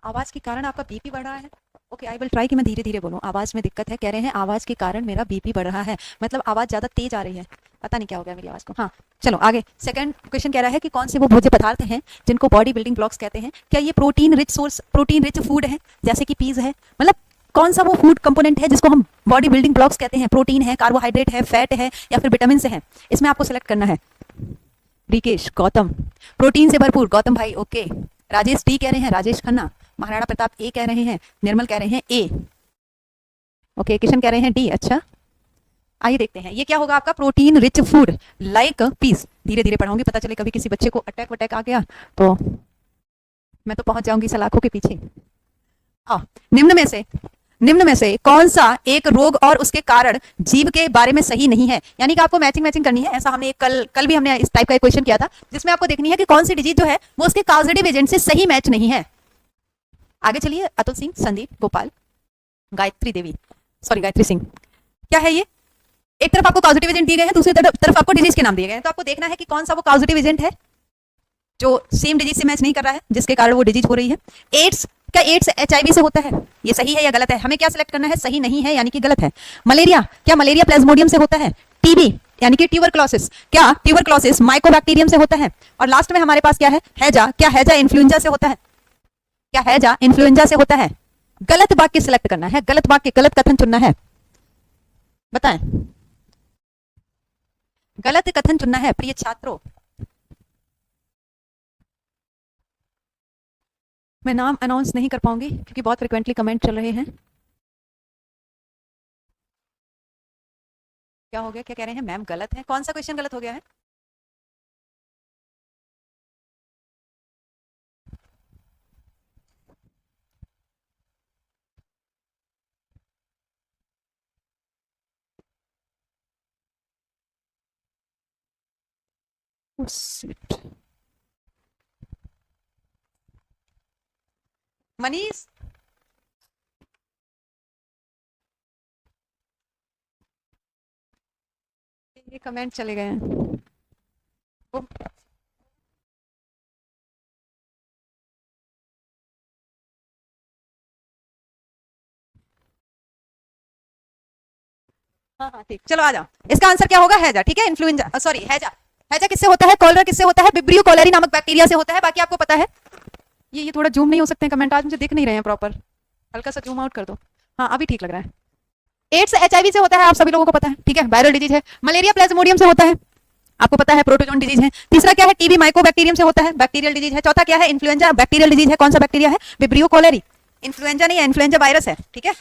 S1: आवाज के कारण आपका बीपी बढ़ रहा है। ओके, आई विल ट्राई कि मैं धीरे धीरे बोलूं। आवाज में दिक्कत है, कह रहे हैं आवाज के कारण मेरा बीपी बढ़ रहा है, मतलब आवाज ज्यादा तेज आ रही है, पता नहीं क्या हो गया मेरी आवाज को। हाँ चलो आगे, सेकंड क्वेश्चन कह रहा है कि कौन से वो भोज्य पदार्थ हैं जिनको बॉडी बिल्डिंग ब्लॉक्स कहते हैं। क्या ये protein rich source, protein rich food है जैसे कि पीज है, मतलब कौन सा वो फूड कंपोनेंट है जिसको हम बॉडी बिल्डिंग ब्लॉक्स कहते हैं। प्रोटीन है, कार्बोहाइड्रेट है, फैट है, या फिर विटामिन से है, इसमें आपको सिलेक्ट करना है। रिकेश गौतम, प्रोटीन से भरपूर, गौतम भाई ओके। राजेश डी कह रहे हैं, राजेश खन्ना। महाराणा प्रताप ए कह रहे हैं, निर्मल कह रहे हैं ए ओके। किशन कह रहे हैं डी। अच्छा आइए देखते हैं ये क्या होगा आपका, protein rich food like peas. धीरे धीरे पढ़ाऊंगी, पता चले कभी किसी बच्चे को अटैक वटैक आ गया तो मैं तो पहुंच जाऊंगी सलाखों के पीछे। निम्न में से कौन सा एक रोग और उसके कारण जीव के बारे में सही नहीं है। यानी कि आपको मैचिंग करनी है। ऐसा हमने कल भी हमने इस टाइप का एक क्वेश्चन किया था जिसमें आपको देखनी है कि कौन सी डिजीज जो है वो उसके काउजेटिव एजेंट से सही मैच नहीं है। आगे चलिए, अतुल सिंह, संदीप, गोपाल, गायत्री सिंह। क्या है ये, एक तरफ आपको काउजेटिव एजेंट दिए गए हैं, दूसरी तरफ आपको डिजीज के नाम दिए गए हैं, तो आपको देखना है कि कौन सा वो काउजेटिव एजेंट है जो सेम डिजीज से मैच नहीं कर रहा है, जिसके कारण वो डिजीज हो रही है। एड्स, क्या एड्स एचआईवी से होता है, ये सही है या गलत है, हमें क्या सिलेक्ट करना है, सही नहीं है यानी कि गलत है। मलेरिया, क्या मलेरिया प्लाज्मोडियम से होता है। टीबी यानी कि ट्यूबरक्लोसिस, क्या ट्यूबरक्लोसिस माइकोबैक्टीरियम से होता है। और लास्ट में हमारे पास क्या है, हैजा, क्या हैजा इन्फ्लुएंजा से होता है, क्या हैजा इन्फ्लुएंजा से होता है। गलत वाक्य सिलेक्ट करना है, गलत वाक्य, गलत कथन चुनना है, बताएं, गलत कथन चुनना है प्रिय छात्रों। मैं नाम अनाउंस नहीं कर पाऊंगी क्योंकि बहुत फ्रिक्वेंटली कमेंट चल रहे हैं। क्या हो गया, क्या कह रहे हैं मैम, गलत है, कौन सा क्वेश्चन गलत हो गया है। मनीष, ये कमेंट चले गए हैं। ओ, हाँ हाँ ठीक, चलो आ जाओ। इसका आंसर क्या होगा, हैजा, ठीक है, इन्फ्लुएंजा, सॉरी हैजा। हैजा किससे होता है, कॉलरा किससे होता है, विब्रियो कॉलेरी नामक बैक्टीरिया से होता है। बाकी आपको पता है। ये थोड़ा जूम नहीं हो सकते हैं कमेंट, आज मुझे दिख नहीं रहे हैं प्रॉपर, हल्का सा जूम आउट कर दो। हाँ अभी ठीक लग रहा है। एड्स एचआईवी से होता है, आप सभी लोगों को पता है, ठीक है, वायरल डिजीज है। मलेरिया प्लाज्मोडियम से होता है, आपको पता है, प्रोटोजोन डिजीज है। तीसरा क्या है, टीबी माइकोबैक्टीरियम से होता है, बैक्टीरियल डिजीज है। चौथा क्या है, इन्फ्लुएंजा बैक्टीरियल डिजीज है। कौन सा बैक्टीरिया है, विब्रियो कॉलेरी, इन्फ्लुएंजा नहीं है, इन्फ्लुएंजा वायरस है, ठीक है।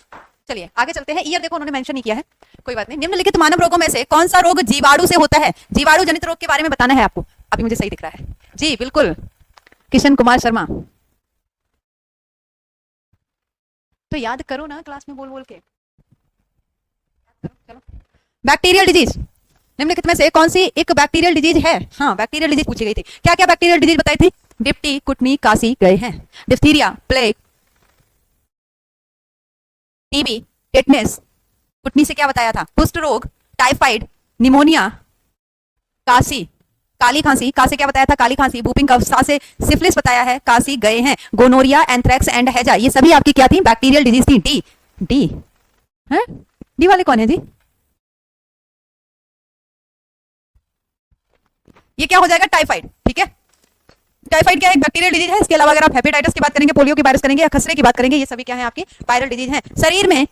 S1: चलिए आगे चलते हैं। ईयर देखो उन्होंने मेंशन नहीं किया है, कोई बात नहीं। निम्नलिखित मानव रोगों में से कौन सा रोग जीवाणु से होता है। जीवाणु जनित रोग के बारे में बताना है आपको। अभी मुझे सही दिख रहा है जी, बिल्कुल, किशन कुमार शर्मा। तो याद करो ना क्लास में बोल बोल के, चलो। बैक्टीरियल डिजीज, निम्नलिखित में से कौन सी एक बैक्टीरियल डिजीज है। हाँ बैक्टीरियल डिजीज पूछी गई थी। क्या क्या बैक्टीरियल डिजीज बताई थी, डिप्टी, कुटनी, कासी गए हैं। डिप्थीरिया, प्लेग, टीबी, टेटनेस, कुटनी से क्या बताया था, कुष्ठ रोग, टाइफाइड, निमोनिया, कासी, काली खांसी, का से क्या बताया था, काली खांसी, वूपिंग कफ, सा से सिफिलिस बताया है, कासी गए हैं। गोनोरिया, एंथ्रेक्स एंड हैजा, ये सभी आपकी क्या थी, बैक्टीरियल डिजीज थी। डी, डी है, डी वाले कौन है जी, ये क्या हो जाएगा, टाइफाइड, ठीक है। टाइफाइड क्या है, बैक्टीरियल डिजीज है। इसके अलावा अगर आप हेपेटाइटिस की बात करेंगे, पोलियो की वायरस करेंगे, या खसरे की बात करेंगे, ये सभी क्या है आपकी वायरल डिजीज है। शरीर में,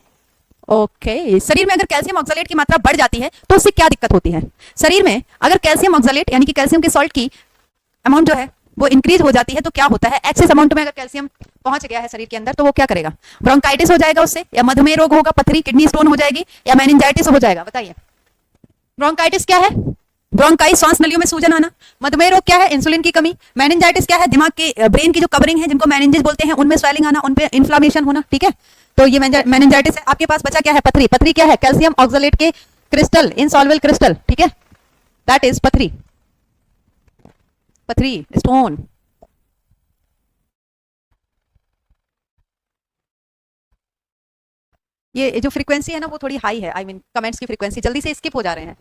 S1: ओके, शरीर में अगर कैल्शियम ऑक्सलेट की मात्रा बढ़ जाती है तो उससे क्या दिक्कत होती है। शरीर में अगर कैल्शियम ऑक्सलेट यानी कि कैल्शियम के सॉल्ट की अमाउंट जो है वो इंक्रीज हो जाती है तो क्या होता है, एक्सेस अमाउंट में अगर कैल्शियम पहुंच गया है शरीर के अंदर तो वो क्या करेगा, ब्रोंकाइटिस हो जाएगा उससे, या मधुमेह रोग होगा, पथरी, किडनी स्टोन हो जाएगी, या मेनिंजाइटिस हो जाएगा। बताइए, ब्रोंकाइटिस क्या है, ब्रोंकाई, श्वास नलियों में सूजन आना। मधुमेह रोग क्या है, इंसुलिन की कमी। मेनिंजाइटिस क्या है, दिमाग के ब्रेन की जो कवरिंग है जिनको मेनिंजेस बोलते हैं उनमें स्वेलिंग आना, उनपे इन्फ्लामेशन होना, ठीक है। तो ये मेनिंजाइटिस है। आपके पास बचा क्या है, पथरी। पथरी क्या है, कैल्शियम ऑक्सलेट के क्रिस्टल, इनसॉल्वेबल क्रिस्टल, ठीक है, दैट इज पथरी, पथरी स्टोन। ये जो फ्रीक्वेंसी है ना वो थोड़ी हाई है, आई मीन कमेंट्स की फ्रीक्वेंसी, जल्दी से स्किप हो जा रहे हैं।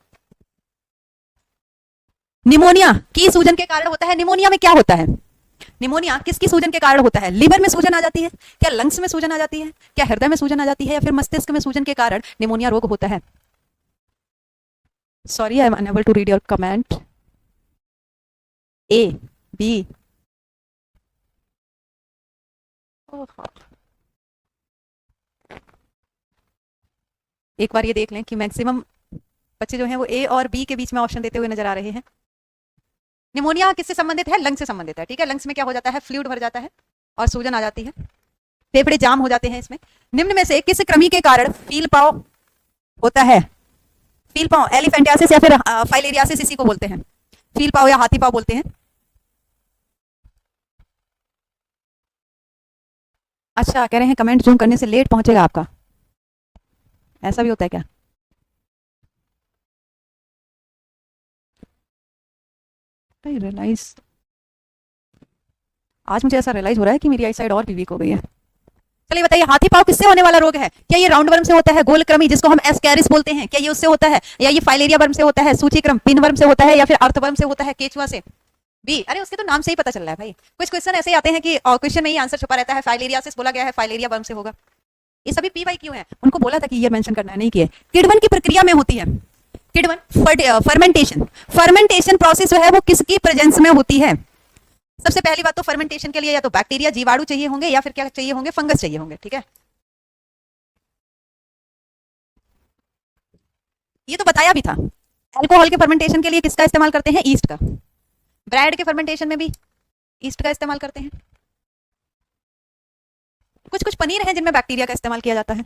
S1: निमोनिया की सूजन के कारण होता है। निमोनिया में क्या होता है? निमोनिया किसकी सूजन के कारण होता है? लिवर में सूजन आ जाती है क्या? लंग्स में सूजन आ जाती है क्या? हृदय में सूजन आ जाती है या फिर मस्तिष्क में सूजन के कारण निमोनिया रोग होता है? Sorry, I am unable to read your comment. A, B, एक बार ये देख लें कि मैक्सिमम बच्चे जो हैं वो ए और बी के बीच में ऑप्शन देते हुए नजर आ रहे हैं। निमोनिया किससे संबंधित है? लंग से संबंधित है। ठीक है, लंग्स में क्या हो जाता है? फ्लूइड भर जाता है और सूजन आ जाती है, फेफड़े जाम हो जाते हैं इसमें। निम्न में से किस कृमि के कारण फील पाव होता है? फील पाव, एलिफेंटियासिस या फिर फाइलेरियासिस इसी को बोलते हैं। फील पाव या हाथी पाव बोलते हैं। अच्छा, कह रहे हैं कमेंट जूम करने से लेट पहुंचेगा आपका, ऐसा भी होता है क्या? रियलाइज, आज मुझे ऐसा रियलाइज हो रहा है कि मेरी आई साइड और भी वीक हो गई है। चलिए बताइए, हाथी पाव किससे होने वाला रोग है? क्या ये राउंड वर्म से होता है? गोलक्रमी जिसको हम एस्कैरिस बोलते हैं, क्या ये उससे होता है? या ये फाइलेरिया वर्म से होता है? सूचीक्रम पिनवर्म से होता है या फिर अर्थवर्म से होता है? केचुआ से? बी, अरे उसके तो नाम से ही पता चल रहा है भाई। कुछ क्वेश्चन ऐसे आते हैं कि क्वेश्चन में ही आंसर छुपा रहता है। फाइलेरियासिस बोला गया है, फाइलेरिया वर्म से होगा। ये सभी पी वाई क्यू है। उनको बोला था कि ईयर मेंशन करना है, नहीं किए। किडवन की प्रक्रिया में होती है। किडवन फर्मेंटेशन, फर्मेंटेशन प्रोसेस जो है वो किसकी प्रेजेंस में होती है? सबसे पहली बात तो फर्मेंटेशन के लिए या तो बैक्टीरिया, जीवाणु चाहिए होंगे या फिर क्या चाहिए होंगे? फंगस चाहिए होंगे। ठीक है, ये तो बताया भी था। अल्कोहल के फर्मेंटेशन के लिए किसका इस्तेमाल करते हैं? ईस्ट का। ब्रेड के फर्मेंटेशन में भी ईस्ट का इस्तेमाल करते हैं। कुछ कुछ पनीर है जिनमें बैक्टीरिया का इस्तेमाल किया जाता है।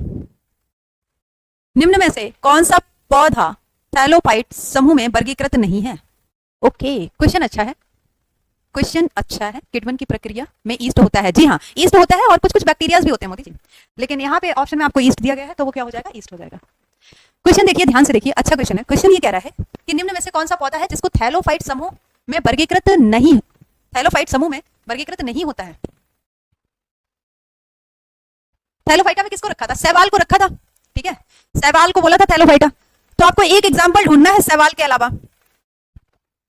S1: निम्न में से कौन सा पौधा थैलोफाइट समूह में वर्गीकृत नहीं है? ओके, क्वेश्चन अच्छा है, क्वेश्चन अच्छा है। किडवन की प्रक्रिया में ईस्ट होता है। जी हाँ, ईस्ट होता है और कुछ कुछ बैक्टीरियाज भी होते हैं मोदी जी, लेकिन यहाँ पे ऑप्शन में आपको ईस्ट दिया गया है तो वो क्या हो जाएगा? ईस्ट हो जाएगा। क्वेश्चन देखिए, ध्यान से देखिए, अच्छा क्वेश्चन है। क्वेश्चन ये कह रहा है कि निम्न में से कौन सा पौधा है जिसको थैलोफाइट समूह में वर्गीकृत नहीं, थैलोफाइट समूह में वर्गीकृत नहीं होता है? थैलोफाइटा में किसको रखा था? शैवाल को रखा था। ठीक है, शैवाल को बोला था थैलोफाइटा। तो आपको एक एग्जांपल ढूंढना है शैवाल के अलावा।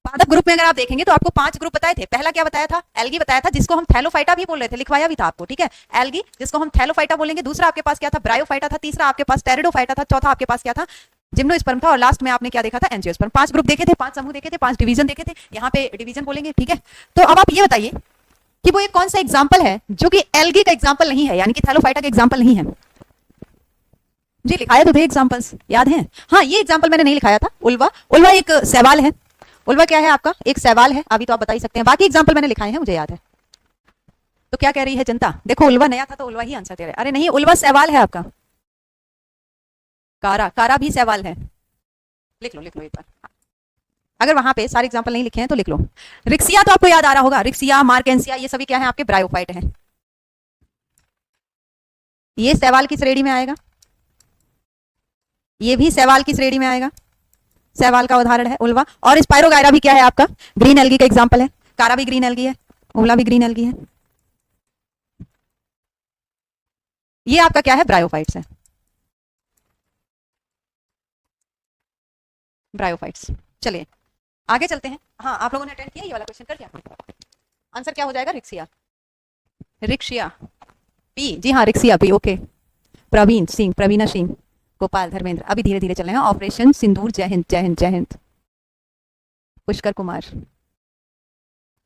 S1: पादप ग्रुप में अगर आप देखेंगे तो आपको 5 ग्रुप बताए थे। पहला क्या बताया था? एल्गी बताया था, जिसको हम थैलोफाइटा भी बोल रहे थे, लिखवाया भी था आपको। ठीक है, एल्गी जिसको हम थैलोफाइटा बोलेंगे। दूसरा आपके पास क्या था? ब्रायोफाइटा था। तीसरा आपके पास टेरिडोफाइटा था। चौथा आपके पास क्या था? जिम्नोस्पर्म था। और लास्ट में आपने क्या देखा था? एंजियोस्पर्म। 5 ग्रुप देखे थे, 5 समूह देखे थे, 5 डिवीजन देखे थे। यहाँ पे डिवीजन बोलेंगे। ठीक है, तो अब आप ये बताइए कि वो एक कौन सा एग्जाम्पल है जो कि एल्गी का एग्जाम्पल नहीं है, यानी कि थैलोफाइटा का एग्जाम्पल नहीं है? जी लिखाया तो थे एग्जाम्पल्स, याद है? हाँ, ये एग्जाम्पल मैंने नहीं लिखाया था। उल्वा, उल्वा एक सवाल है। उल्वा क्या है आपका? एक सवाल है। अभी तो आप बता ही सकते हैं, बाकी एग्जाम्पल मैंने लिखाए हैं, मुझे याद है। तो क्या कह रही है जनता? देखो, उल्वा नया था तो उल्वा ही आंसर दे रहा है। अरे नहीं, उल्वा सवाल है आपका। कारा, कारा भी सवाल है। लिख लो, लिख लो एक बार। अगर वहां पे सारे एग्जाम्पल नहीं लिखे हैं तो लिख लो। रिक्सिया तो आपको याद आ रहा होगा। रिक्सिया, मार्केंसिया, ये सभी क्या है? आपके ब्रायोफाइट हैं। ये सवाल की श्रेणी में आएगा, ये भी सवाल की श्रेणी में आएगा। सवाल का उदाहरण है उल्वा। और स्पायरोगायरा भी क्या है आपका? ग्रीन एल्गी का एग्जांपल है। कारा भी ग्रीन एल्गी है, उल्वा भी ग्रीन एल्गी है। ये आपका क्या है? ब्रायोफाइट्स है, ब्रायोफाइट्स। चलिए आगे चलते हैं। हाँ, आप लोगों ने अटेंड किया ये वाला क्वेश्चन? कर दिया? आंसर क्या हो जाएगा? रिक्सिया, रिक्शिया पी। जी हाँ, रिक्सिया पी। ओके, प्रवीण सिंह, प्रवीणा सिंह, गोपाल, धर्मेंद्र। अभी धीरे धीरे चल रहे हैं। ऑपरेशन सिंदूर, जय हिंद, जय हिंद, जय हिंद। पुष्कर कुमार,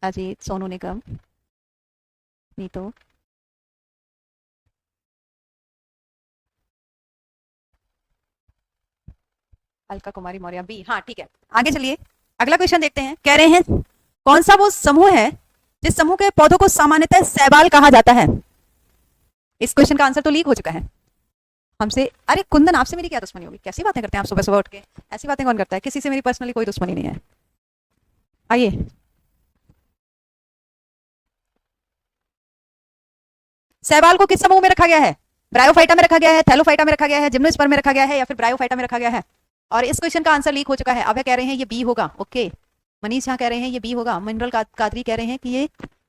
S1: अजीत, सोनू निगम, नीतो, अलका कुमारी मौर्य, बी। हाँ ठीक है, आगे चलिए, अगला क्वेश्चन देखते हैं। कह रहे हैं कौन सा वो समूह है जिस समूह के पौधों को सामान्यतः शैवाल कहा जाता है? इस क्वेश्चन का आंसर तो लीक हो चुका है हमसे। अरे कुंदन, आपसे मेरी क्या दुश्मनी होगी? कैसी बातें करते हैं आप सुबह सुबह उठ के? ऐसी बातें कौन करता है? किसी से मेरी पर्सनली कोई दुश्मनी नहीं है। आइए, शैवाल को किस समूह में रखा गया है? ब्रायोफाइटा में रखा गया है, थैलोफाइटा में रखा गया है, जिम्नोस्पर्म में रखा गया है, या फिर ब्रायोफाइटा में रखा गया है? और इस क्वेश्चन का आंसर लीक हो चुका है। अब कह रहे हैं ये बी होगा। ओके, मनीष यहाँ कह रहे हैं ये बी होगा। मिनरल कादरी कह रहे हैं कि ये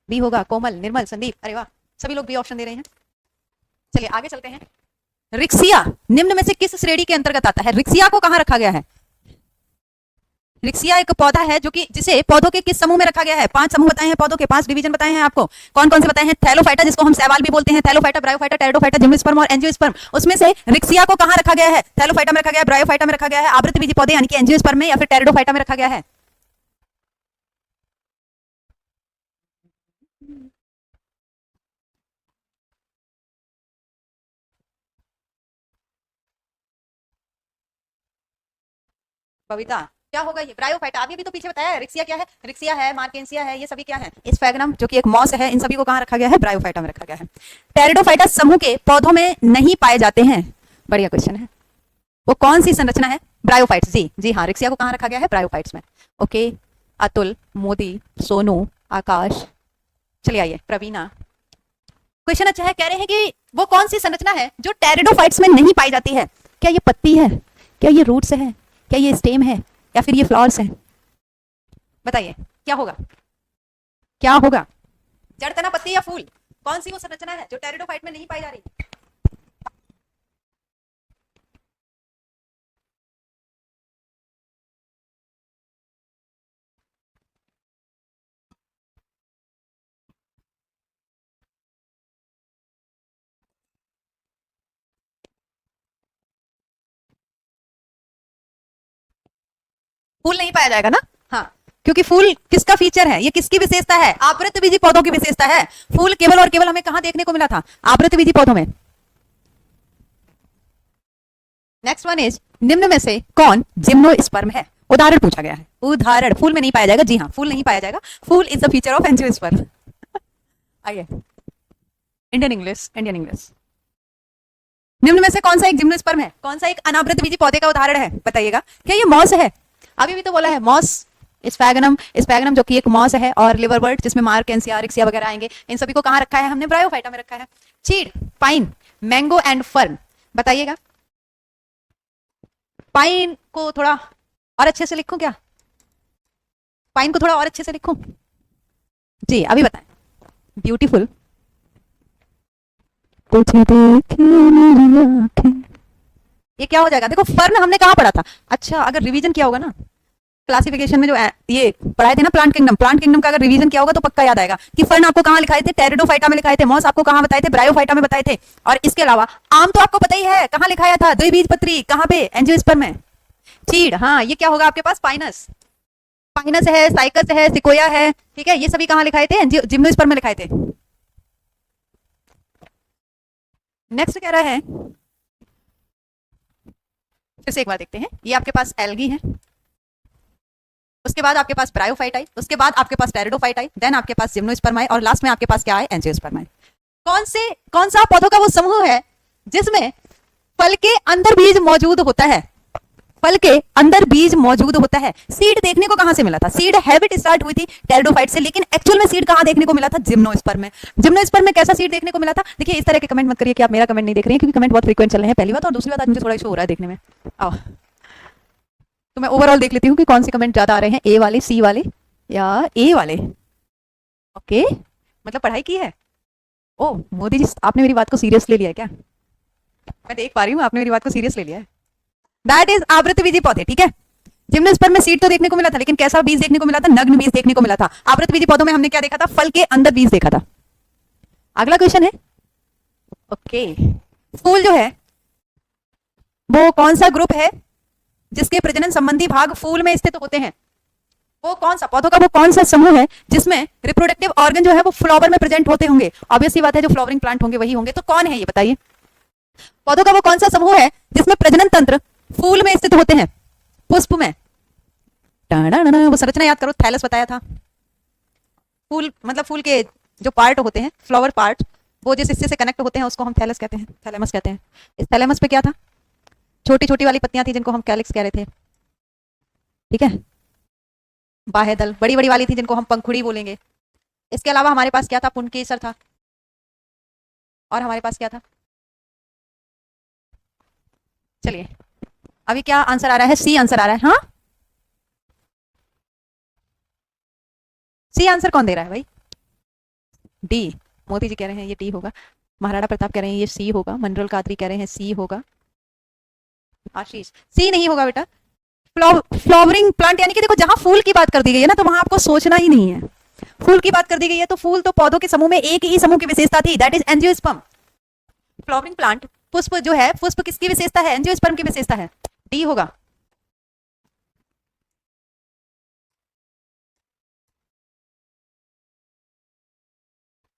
S1: बी होगा। कोमल, निर्मल, संदीप, अरे वाह, सभी लोग बी ऑप्शन दे रहे हैं। चलिए आगे चलते हैं। रिक्सिया निम्न में से किस श्रेणी के अंतर्गत आता है? रिक्सिया को कहां रखा गया है? रिक्सिया एक पौधा है जो कि जिसे पौधों के किस समूह में रखा गया है? 5 समूह बताए हैं पौधों के, 5 डिवीजन बताए हैं आपको। कौन कौन से बताए हैं? थैलोफाइटा जिसको हम शैवाल भी बोलते हैं, थैलोफाइटा, ब्रायोफाइटा, टेरिडोफाइटा, जिम्नोस्पर्म और एंजियोस्पर्म। उसमें से रिक्सिया को कहां रखा गया है? थैलोफाइटा में रखा गया है, ब्रायोफाइटा में रखा गया है, आवृतबीजी पौधे यानी कि एंजियोस्पर्म में, या फिर टेरिडोफाइटा में रखा गया है? कविता क्या होगा ये? ब्रायोफाइटा। अभी भी तो पीछे बताया है। रिक्सिया क्या है? रिक्सिया है, मार्केंसिया है, ये सभी क्या है? स्फैगनम जो कि एक मॉस है, इन सभी को कहां रखा गया है? ब्रायोफाइटा में रखा गया है। टेरिडोफाइटा समूह के पौधों में नहीं पाए जाते हैं। बढ़िया क्वेश्चन है। वो कौन सी संरचना है? ब्रायोफाइट्स। जी जी हाँ, रिक्सिया को कहां रखा गया है? ब्रायोफाइट्स में। ओके, अतुल, मोदी, सोनू, आकाश। चलिए आइए, प्रवीणा। क्वेश्चन अच्छा है। कह रहे हैं कि वो कौन सी संरचना है जो टेरिडोफाइट्स में नहीं पाई जाती है? क्या ये पत्ती है? क्या ये रूट्स है? क्या ये स्टेम है? या फिर ये फ्लावर्स हैं? बताइए क्या होगा? क्या होगा? जड़, तना, पत्ती या फूल? कौन सी वो संरचना है जो टेरिडोफाइट में नहीं पाई जा रही? फूल नहीं पाया जाएगा ना? हाँ, क्योंकि फूल किसका फीचर है? ये किसकी विशेषता है? आवृतबीजी पौधों की विशेषता है। फूल केवल और केवल हमें कहां देखने को मिला था? आवृतबीजी पौधों में। नेक्स्ट वन इज, निम्न में से कौन जिम्नोस्पर्म है? उदाहरण पूछा गया है। उदाहरण। फूल में नहीं पाया जाएगा। जी हाँ, फूल नहीं पाया जाएगा। फूल is the feature of angiosperm. आइए, इंडियन इंग्लिश, इंडियन इंग्लिश। निम्न में से कौन सा एक जिम्नोस्पर्म है? कौन सा एक अनावृतबीजी पौधे का उदाहरण है? बताइएगा। क्या ये मॉस है? अभी भी तो बोला है मॉस, स्फैगनम। स्फैगनम जो कि एक मॉस है, और लिवरवर्ट जिसमें मार्केंसिया, रिक्सिया वगैरह आएंगे। इन सभी को कहां रखा है हमने? ब्रायोफाइटा में रखा है। चीड़, पाइन, मैंगो एंड फर्न। बताइएगा। पाइन को थोड़ा और अच्छे से लिखूं क्या? पाइन को थोड़ा और अच्छे से लिखूं? जी अभी बताएं। ब्यूटीफुल। ये क्या हो जाएगा? देखो, फर्न हमने कहाँ पढ़ा था? अच्छा, अगर रिवीजन किया होगा ना क्लासिफिकेशन में, जो ये पढ़ाए थे ना प्लांट किंगडम, प्लांट किंगडम का अगर रिवीजन किया होगा तो पक्का याद आएगा कि फर्न आपको कहाँ लिखाए थे? टेरिडोफाइटा में लिखाए थे। मॉस आपको कहाँ बताए थे? ब्रायोफाइटा में बताए थे। और इसके अलावा आम तो आपको पता ही है कहाँ लिखाया था? द्विबीजपत्री। कहाँ पे? एंजियोस्पर्म में। चीड़, हाँ, ये क्या होगा आपके पास? पाइनस। पाइनस है, साइकस है, सिकोया है। ठीक है, ये सभी कहाँ लिखाए थे? जिम्नोस्पर्म में लिखाए थे। नेक्स्ट कह रहा है, फिर से एक बार देखते हैं। ये आपके पास एल्गी है, उसके बाद आपके पास ब्रायोफाइट आई, उसके बाद आपके पास टेरिडोफाइट आई, देन आपके पास जिम्नोस्पर्म आई, और लास्ट में आपके पास क्या आए? एंजियोस्पर्म आए। कौन सा पौधों का वो समूह है जिसमें फल के अंदर बीज मौजूद होता है? फल के अंदर बीज मौजूद होता है। सीड देखने को कहां से मिला था? सीड हैबिट स्टार्ट हुई थी टेरिडोफाइट से, लेकिन एक्चुअल में सीड कहां देखने को मिला था? जिम्नोस्पर्म में। जिम्नोस्पर्म में कैसा सीड देखने को मिला था? देखिए, इस तरह के कमेंट मत करिए कि आप मेरा कमेंट नहीं देख रहे हैं, क्योंकि कमेंट बहुत फ्रीक्वेंट चल रहे हैं, पहली बात। और दूसरी बात, आज मुझे थोड़ा इशू हो रहा है देखने में। आओ, तो मैं ओवरऑल देख लेती हूँ कि कौन से कमेंट ज्यादा आ रहे हैं, ए वाले, सी वाले, या ए वाले। ओके, मतलब पढ़ाई की है। ओ मोदी जी, आपने मेरी बात को सीरियस ले लिया है क्या? मैं देख पा रही हूँ आपने मेरी बात को सीरियस ले लिया है। दैट इज आवृतबीजी पौधे। ठीक है, जिम्नोस्पर्म में सीड तो देखने को मिला था, लेकिन कैसा बीज देखने को मिला था? नग्न बीज देखने को मिला था। आवृतबीजी पौधों में हमने क्या देखा था? फल के अंदर बीज देखा था। अगला क्वेश्चन है, ओके, फूल जो है वो कौन सा ग्रुप है जिसके प्रजनन संबंधी भाग फूल में स्थित होते हैं? वो कौन सा पौधों का वो कौन सा समूह है जिसमें रिप्रोडक्टिव ऑर्गन जो है वो फ्लावर में प्रेजेंट होते होंगे? ऑब्वियसली बात है, जो फ्लावरिंग प्लांट होंगे वही होंगे। तो कौन है ये बताइए? पौधों का वो कौन सा समूह है जिसमें प्रजनन तंत्र फूल में स्थित होते हैं? पुष्प में। वो संरचना याद करो, थैलस बताया था। फूल मतलब फूल के जो पार्ट होते हैं, फ्लावर पार्ट, वो जिस हिस्से से कनेक्ट होते हैं उसको हम थैलस कहते हैं, थैलेमस कहते हैं। इस थैलेमस पे क्या था? छोटी छोटी वाली पत्तियां थी जिनको हम कैलिक्स कह रहे थे। ठीक है, बाह्यदल बड़ी बड़ी वाली थी जिनको हम पंखुड़ी बोलेंगे। इसके अलावा हमारे पास क्या था? पुंकेसर था। और हमारे पास क्या था? चलिए, अभी क्या आंसर आ रहा है? सी आंसर आ रहा है। हाँ, सी आंसर कौन दे रहा है भाई? डी। मोदी जी कह रहे हैं ये डी होगा, महाराणा प्रताप कह रहे हैं ये सी होगा, मनरोल कादरी कह रहे हैं सी होगा, आशीष सी नहीं होगा बेटा। फ्लावरिंग प्लांट यानी कि देखो जहां फूल की बात कर दी गई है ना तो वहां आपको सोचना ही नहीं है, फूल की बात कर दी गई है तो फूल तो पौधों के समूह में एक ही समूह की विशेषता थी, that is angiosperm. Flowering plant पुष्प जो है, पुष्प किसकी विशेषता है? एंजियोस्पर्म की विशेषता है, डी होगा।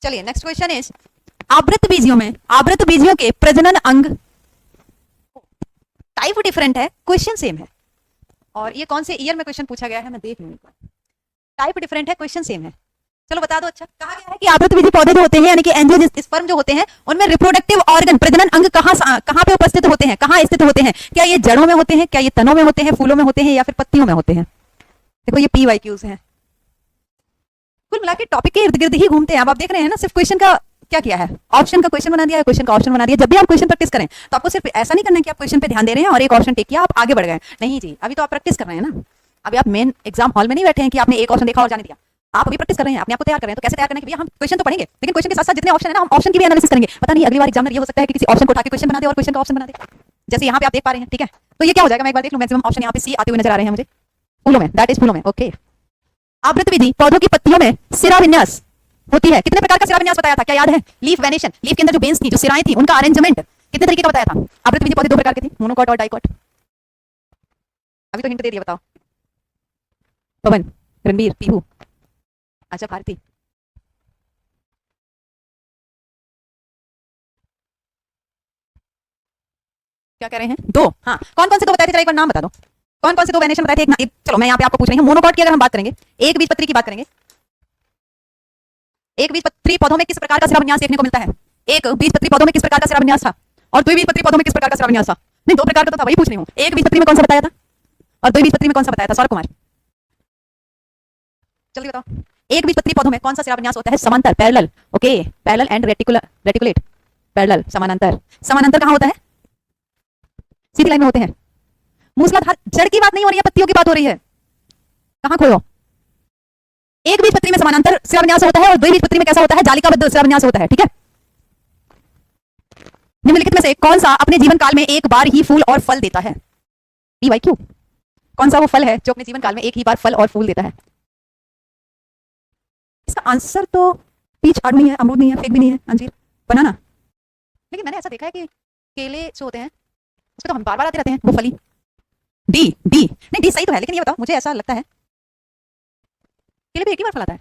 S1: चलिए नेक्स्ट क्वेश्चन इज, आवृत बीजियों के प्रजनन अंग, टाइप डिफरेंट है, क्वेश्चन सेम है, और ये कौन से ईयर में क्वेश्चन पूछा गया है मैं देख लूंगा। टाइप डिफरेंट है, क्वेश्चन सेम है, चलो बता दो। अच्छा, कहा गया है कि आवृतबीजी पौधे जो होते हैं यानी कि एंजियोस्पर्म जो होते हैं उनमें रिप्रोडक्टिव ऑर्गन, प्रजनन अंग कहां पे उपस्थित होते हैं, कहां स्थित होते हैं? क्या ये जड़ों में होते हैं, क्या ये तनों में होते हैं, फूलों में होते हैं, या फिर पत्तियों में होते हैं? देखो ये PYQs हैं, कुल मिला के टॉपिक के इर्द गिर्द ही घूमते हैं। अब आप देख रहे हैं ना, सिर्फ क्वेश्चन का क्या किया है, ऑप्शन का क्वेश्चन बना दिया है, क्वेश्चन का ऑप्शन बना दिया। जब भी आप क्वेश्चन प्रैक्टिस करें तो आपको सिर्फ ऐसा नहीं करना है कि आप क्वेश्चन पे ध्यान दे रहे हैं और एक ऑप्शन टिक किया आप आगे बढ़ गए, नहीं जी, अभी तो आप प्रैक्टिस कर रहे हैं ना, अभी आप मेन एग्जाम हॉल में नहीं बैठे हैं कि आपने एक ऑप्शन देखा और जाने दिया, आप अभी प्रैक्टिस कर रहे हैं, अपने आप को तैयार कर रहे हैं। तो कैसे तैयार करने के लिए हम क्वेश्चन तो पढ़ेंगे, लेकिन क्वेश्चन के साथ साथ जितने ऑप्शन है ना हम ऑप्शन की भी एनालिसिस करेंगे। पता नहीं अगली बार एग्जाम में ये हो सकता है कि किसी ऑप्शन को उठा के क्वेश्चन बना दे और क्वेश्चन का ऑप्शन बना दे, जैसे यहाँ पे आप देख पा रहे हैं, ठीक है? तो ये क्या हो जाएगा मैं एक बार देख लूं, मैक्सिमम ऑप्शन यहाँ पे सी आते हुए नजर आ रहे हैं मुझे, फूलों में, दैट इज फूलों में, ओके। आवृतबीजी पौधों की पत्तियों में सिरा विन्यास होती है, कितने प्रकार का सिरा विन्यास बताया था, क्या याद है? लीफ वेनेशन, लीफ के अंदर जो बेन्स थी, जो सिराएं थी, उनका अरेंजमेंट कितने तरीके का बताया था? आवृतबीजी पौधे दो प्रकार के थे, मोनोकॉट और डाइकॉट। अभी तो हिंट दे दिया, बताओ। पवन, रणबीर, पीहू, अच्छा भारती, क्या कह रहे हैं? दो, हाँ, कौन कौन से दो बताए थे, जरा एक बार नाम बता दो, कौन कौन से दो वेनेशन बताए थे? चलो मैं यहाँ पे आपको पूछ रही हूँ, मोनोकॉट की अगर हम बात करेंगे, एक बीजपत्री की बात करेंगे, एक बीजपत्री पौधों में किस प्रकार का शिराविन्यास देखने को मिलता है? एक बीजपत्री पौधों में किस प्रकार का शिराविन्यास था, और द्विबीजपत्री पौधों में किस प्रकार का शिराविन्यास था? नहीं, दो प्रकार का तो था, वही पूछ रही हूँ, एक बीजपत्री में कौन सा बताया था और द्विबीजपत्री में कौन सा बताया था? सौरभ कुमार जल्दी बताओं, एक बीजपत्री पौधों में कौन सा शिराविन्यास होता है? समांतर, parallel, okay, parallel and reticulate, parallel, समानांतर। समानांतर कहाँ होता है? सीधी लाइन में होते हैं। मूसलाधार, जड़ की बात नहीं हो रही है, पत्तियों की बात हो रही है, कहाँ खोयो? एक बीजपत्री में समानांतर शिराविन्यास होता है और द्विबीजपत्री में कैसा होता है? जालिकाबद्ध शिराविन्यास होता है, ठीक है? निम्नलिखित में से कौन सा अपने जीवन काल में एक बार ही फूल और फल देता है? PYQ, कौन सा वो फल है जो अपने जीवन काल में एक ही बार फल और फूल देता है? इसका आंसर तो पीच आड़ नहीं है, अमरूद नहीं है, फेक भी नहीं है, अंजीर, बनाना। लेकिन मैंने ऐसा देखा है कि केले जो होते हैं उसको तो हम बार बार आते रहते हैं, वो फली। डी, नहीं डी सही तो है, लेकिन ये बताओ, मुझे ऐसा लगता है केले भी एक ही बार फल आता है,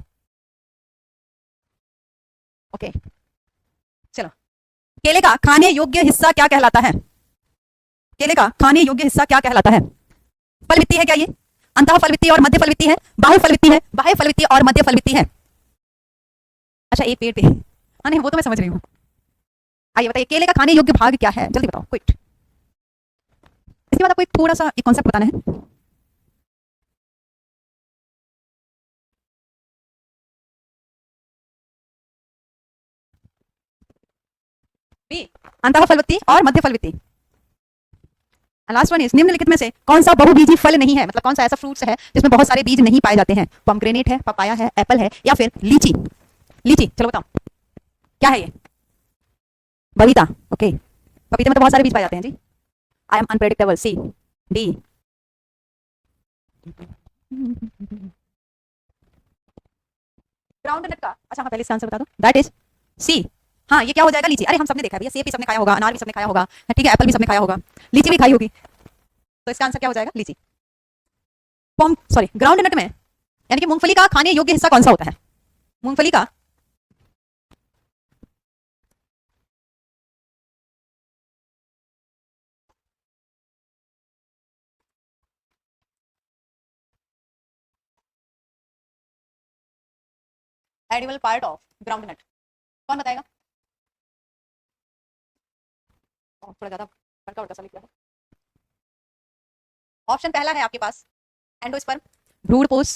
S1: ओके। चलो, केले का खाने योग्य हिस्सा क्या कहलाता है? केले का खाने योग्य हिस्सा क्या कहलाता है? फल वित्ती है क्या ये? अंतः फल वित्ती और मध्य फल वित्ती है, बाह्य फल वित्ती है, बाह्य फल वित्ती और मध्य फल वित्ती है। अच्छा, एक पेड़ पे, हाँ नहीं वो तो मैं समझ रही हूँ। आइए बताइए, केले का खाने योग्य भाग क्या है, जल्दी बताओ, क्विक। इसके बाद आपको एक थोड़ा सा एक कॉन्सेप्ट बताना है। अंतः फल वित्ती और मध्य फल वित्ती। लास्ट वन इज, निम्नलिखित में से कौन सा बहुबीजी फल नहीं है, मतलब कौन सा ऐसा फ्रूट्स है जिसमें बहुत सारे बीज नहीं पाए जाते हैं? पोमग्रेनेट है, पपाया है, एप्पल है, या फिर लीची? लीची, चलो बताओ क्या है ये? बबीता, ओके, पपीते में तो बहुत सारे बीज पाए जाते हैं जी। I am unpredictable, C, D. Ground nut का, अच्छा हाँ पहले इसका आंसर बता दो, दैट इज सी। हाँ ये क्या हो जाएगा? लीची। अरे हम सबने देखा है भैया, सेब भी सबने खाया होगा, अनार भी सबने खाया होगा, ठीक है, एप्पल भी सबने खाया होगा, लीची भी खाई होगी, तो इसका आंसर क्या हो जाएगा? लीची। सॉरी, ग्राउंड नट में यानी कि मूंगफली का खाने योग्य हिस्सा कौन सा होता है? मूंगफली का edible part of groundnut, कौन बताएगा? थोड़ा ज्यादा बड़का बड़का सा लिख दिया है। ऑप्शन पहला है आपके पास एंडोस्पर्म, भ्रूणपोष,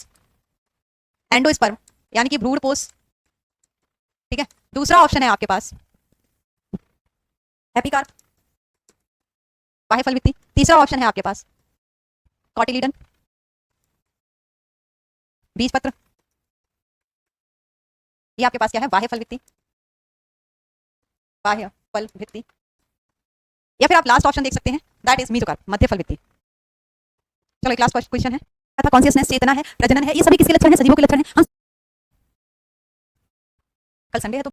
S1: एंडोस्पर्म यानी कि भ्रूणपोष, ठीक है। दूसरा ऑप्शन है आपके पास एपिकार्प, बाह्य फल वित्ती। तीसरा ऑप्शन है आपके पास कॉटिलीडन, बीजपत्र। ये आपके पास क्या है? बाह्य फल वित्ती, बाह्य फल वित्ती। या फिर आप लास्ट ऑप्शन देख सकते हैं, दैट इज मीजोकार्प, मध्य फल वित्ती। चलो क्लास फर्स्ट क्वेश्चन है था कॉन्शियसनेस, चेतना है, प्रजनन है, ये सभी किसके लक्षण है? सजीवों के लक्षण है। कल संडे है तो